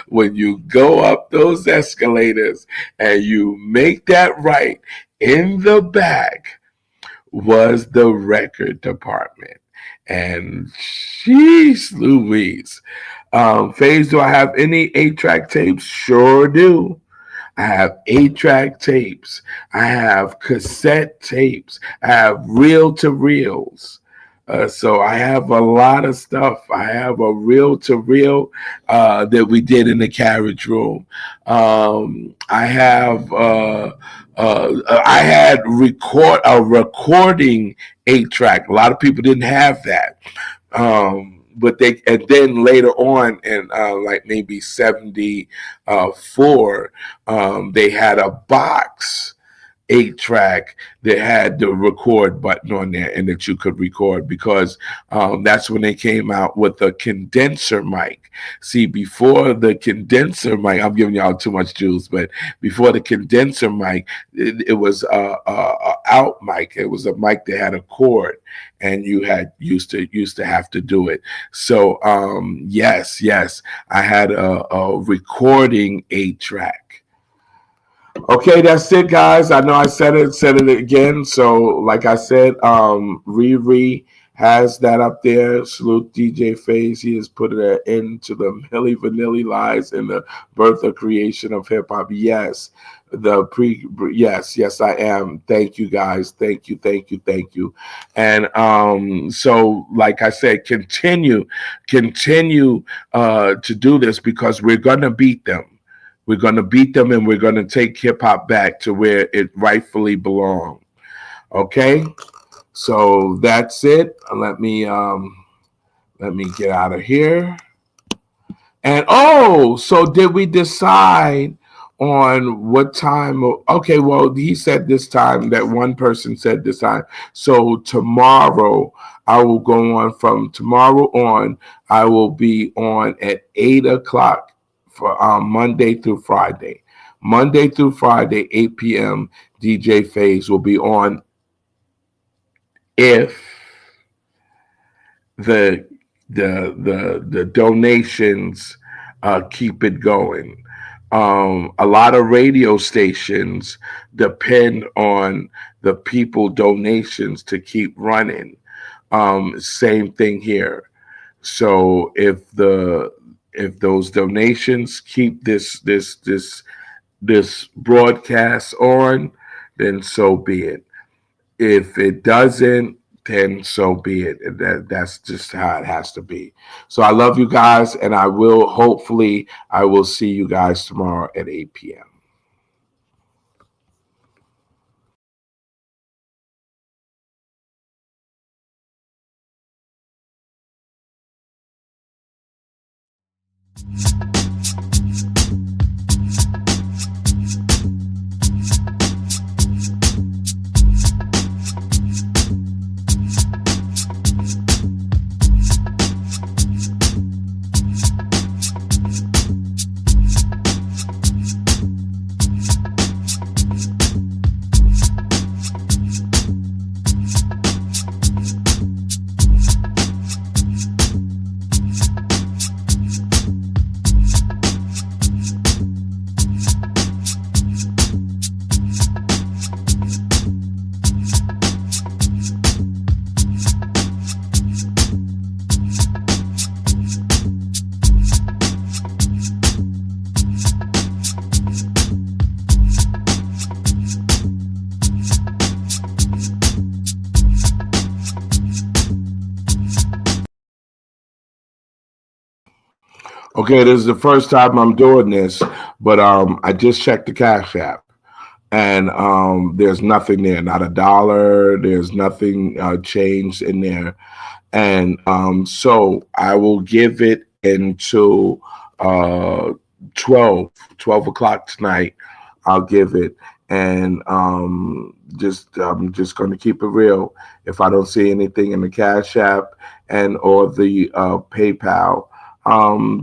when you go up those escalators and you make that right, in the back was the record department. And sheesh Louise. Phase, do I have any 8-track tapes? Sure do. I have 8-track tapes. I have cassette tapes. I have reel to reels. So I have a lot of stuff. I have a reel to reel that we did in the carriage room. I have I had recording 8-track. A lot of people didn't have that. but they, and then later on in like maybe 74, they had a box 8 track that had the record button on there and that you could record, because that's when they came out with the condenser mic. See, before the condenser mic, I'm giving y'all too much juice, but before the condenser mic, it was a out mic. It was a mic that had a cord, and you had used to have to do it. So yes, I had a recording 8 track. Okay, that's it, guys. I know I said it again. So, like I said, Riri has that up there. Salute DJ Faze. He has put an end to the Milli Vanilli lies and the birth of creation of hip hop. Yes, yes, I am. Thank you, guys. Thank you. And so, like I said, continue to do this, because we're gonna beat them. We're going to beat them, and we're going to take hip hop back to where it rightfully belongs. Okay, so that's it. Let me get out of here. And so did we decide on what time? Okay, well, he said this time. That one person said this time. So tomorrow, I will go on. From tomorrow on, I will be on at 8 o'clock for Monday through Friday. Monday through Friday, 8 p.m. DJ Faze will be on, if the the donations keep it going. A lot of radio stations depend on the people donations to keep running. Same thing here. So if those donations keep this broadcast on, then so be it. If it doesn't, then so be it. That's just how it has to be. So I love you guys, and I will see you guys tomorrow at 8 p.m. Okay, this is the first time I'm doing this, but I just checked the Cash App, and there's nothing there, not a dollar. There's nothing changed in there, and so I will give it into uh, 12 o'clock tonight. I'll give it, and just I'm just going to keep it real. If I don't see anything in the Cash App and or the PayPal,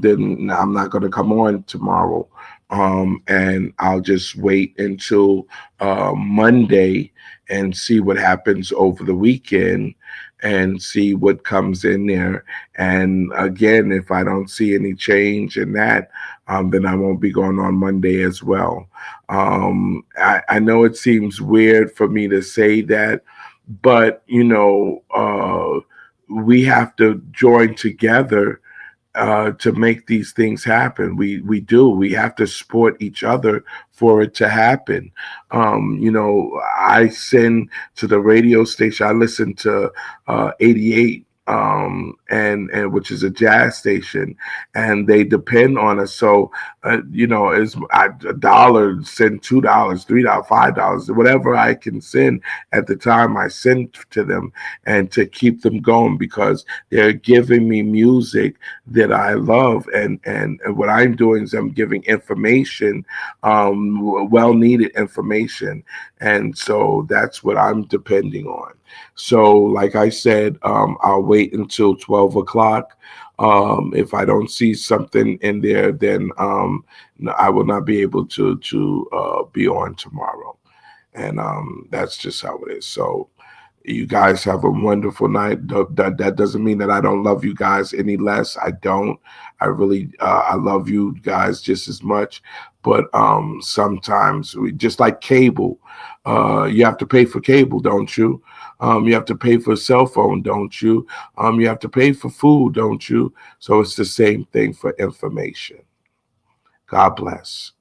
then I'm not going to come on tomorrow. And I'll just wait until Monday and see what happens over the weekend and see what comes in there. And again, if I don't see any change in that, then I won't be going on Monday as well. I know it seems weird for me to say that, but we have to join together to make these things happen. We do. We have to support each other for it to happen. I send to the radio station. I listen to 88. and which is a jazz station, and they depend on us. So, is a dollar, send $2, $3, $5, whatever I can send at the time. I send to them and to keep them going because they're giving me music that I love, and what I'm doing is I'm giving information, well needed information, and so that's what I'm depending on. So, like I said, I'll wait until 12 o'clock. If I don't see something in there, then I will not be able to be on tomorrow, and that's just how it is. So, you guys have a wonderful night. That doesn't mean that I don't love you guys any less. I don't. I really, I love you guys just as much. But sometimes we just like cable. You have to pay for cable, don't you? You have to pay for a cell phone, don't you? You have to pay for food, don't you? So it's the same thing for information. God bless.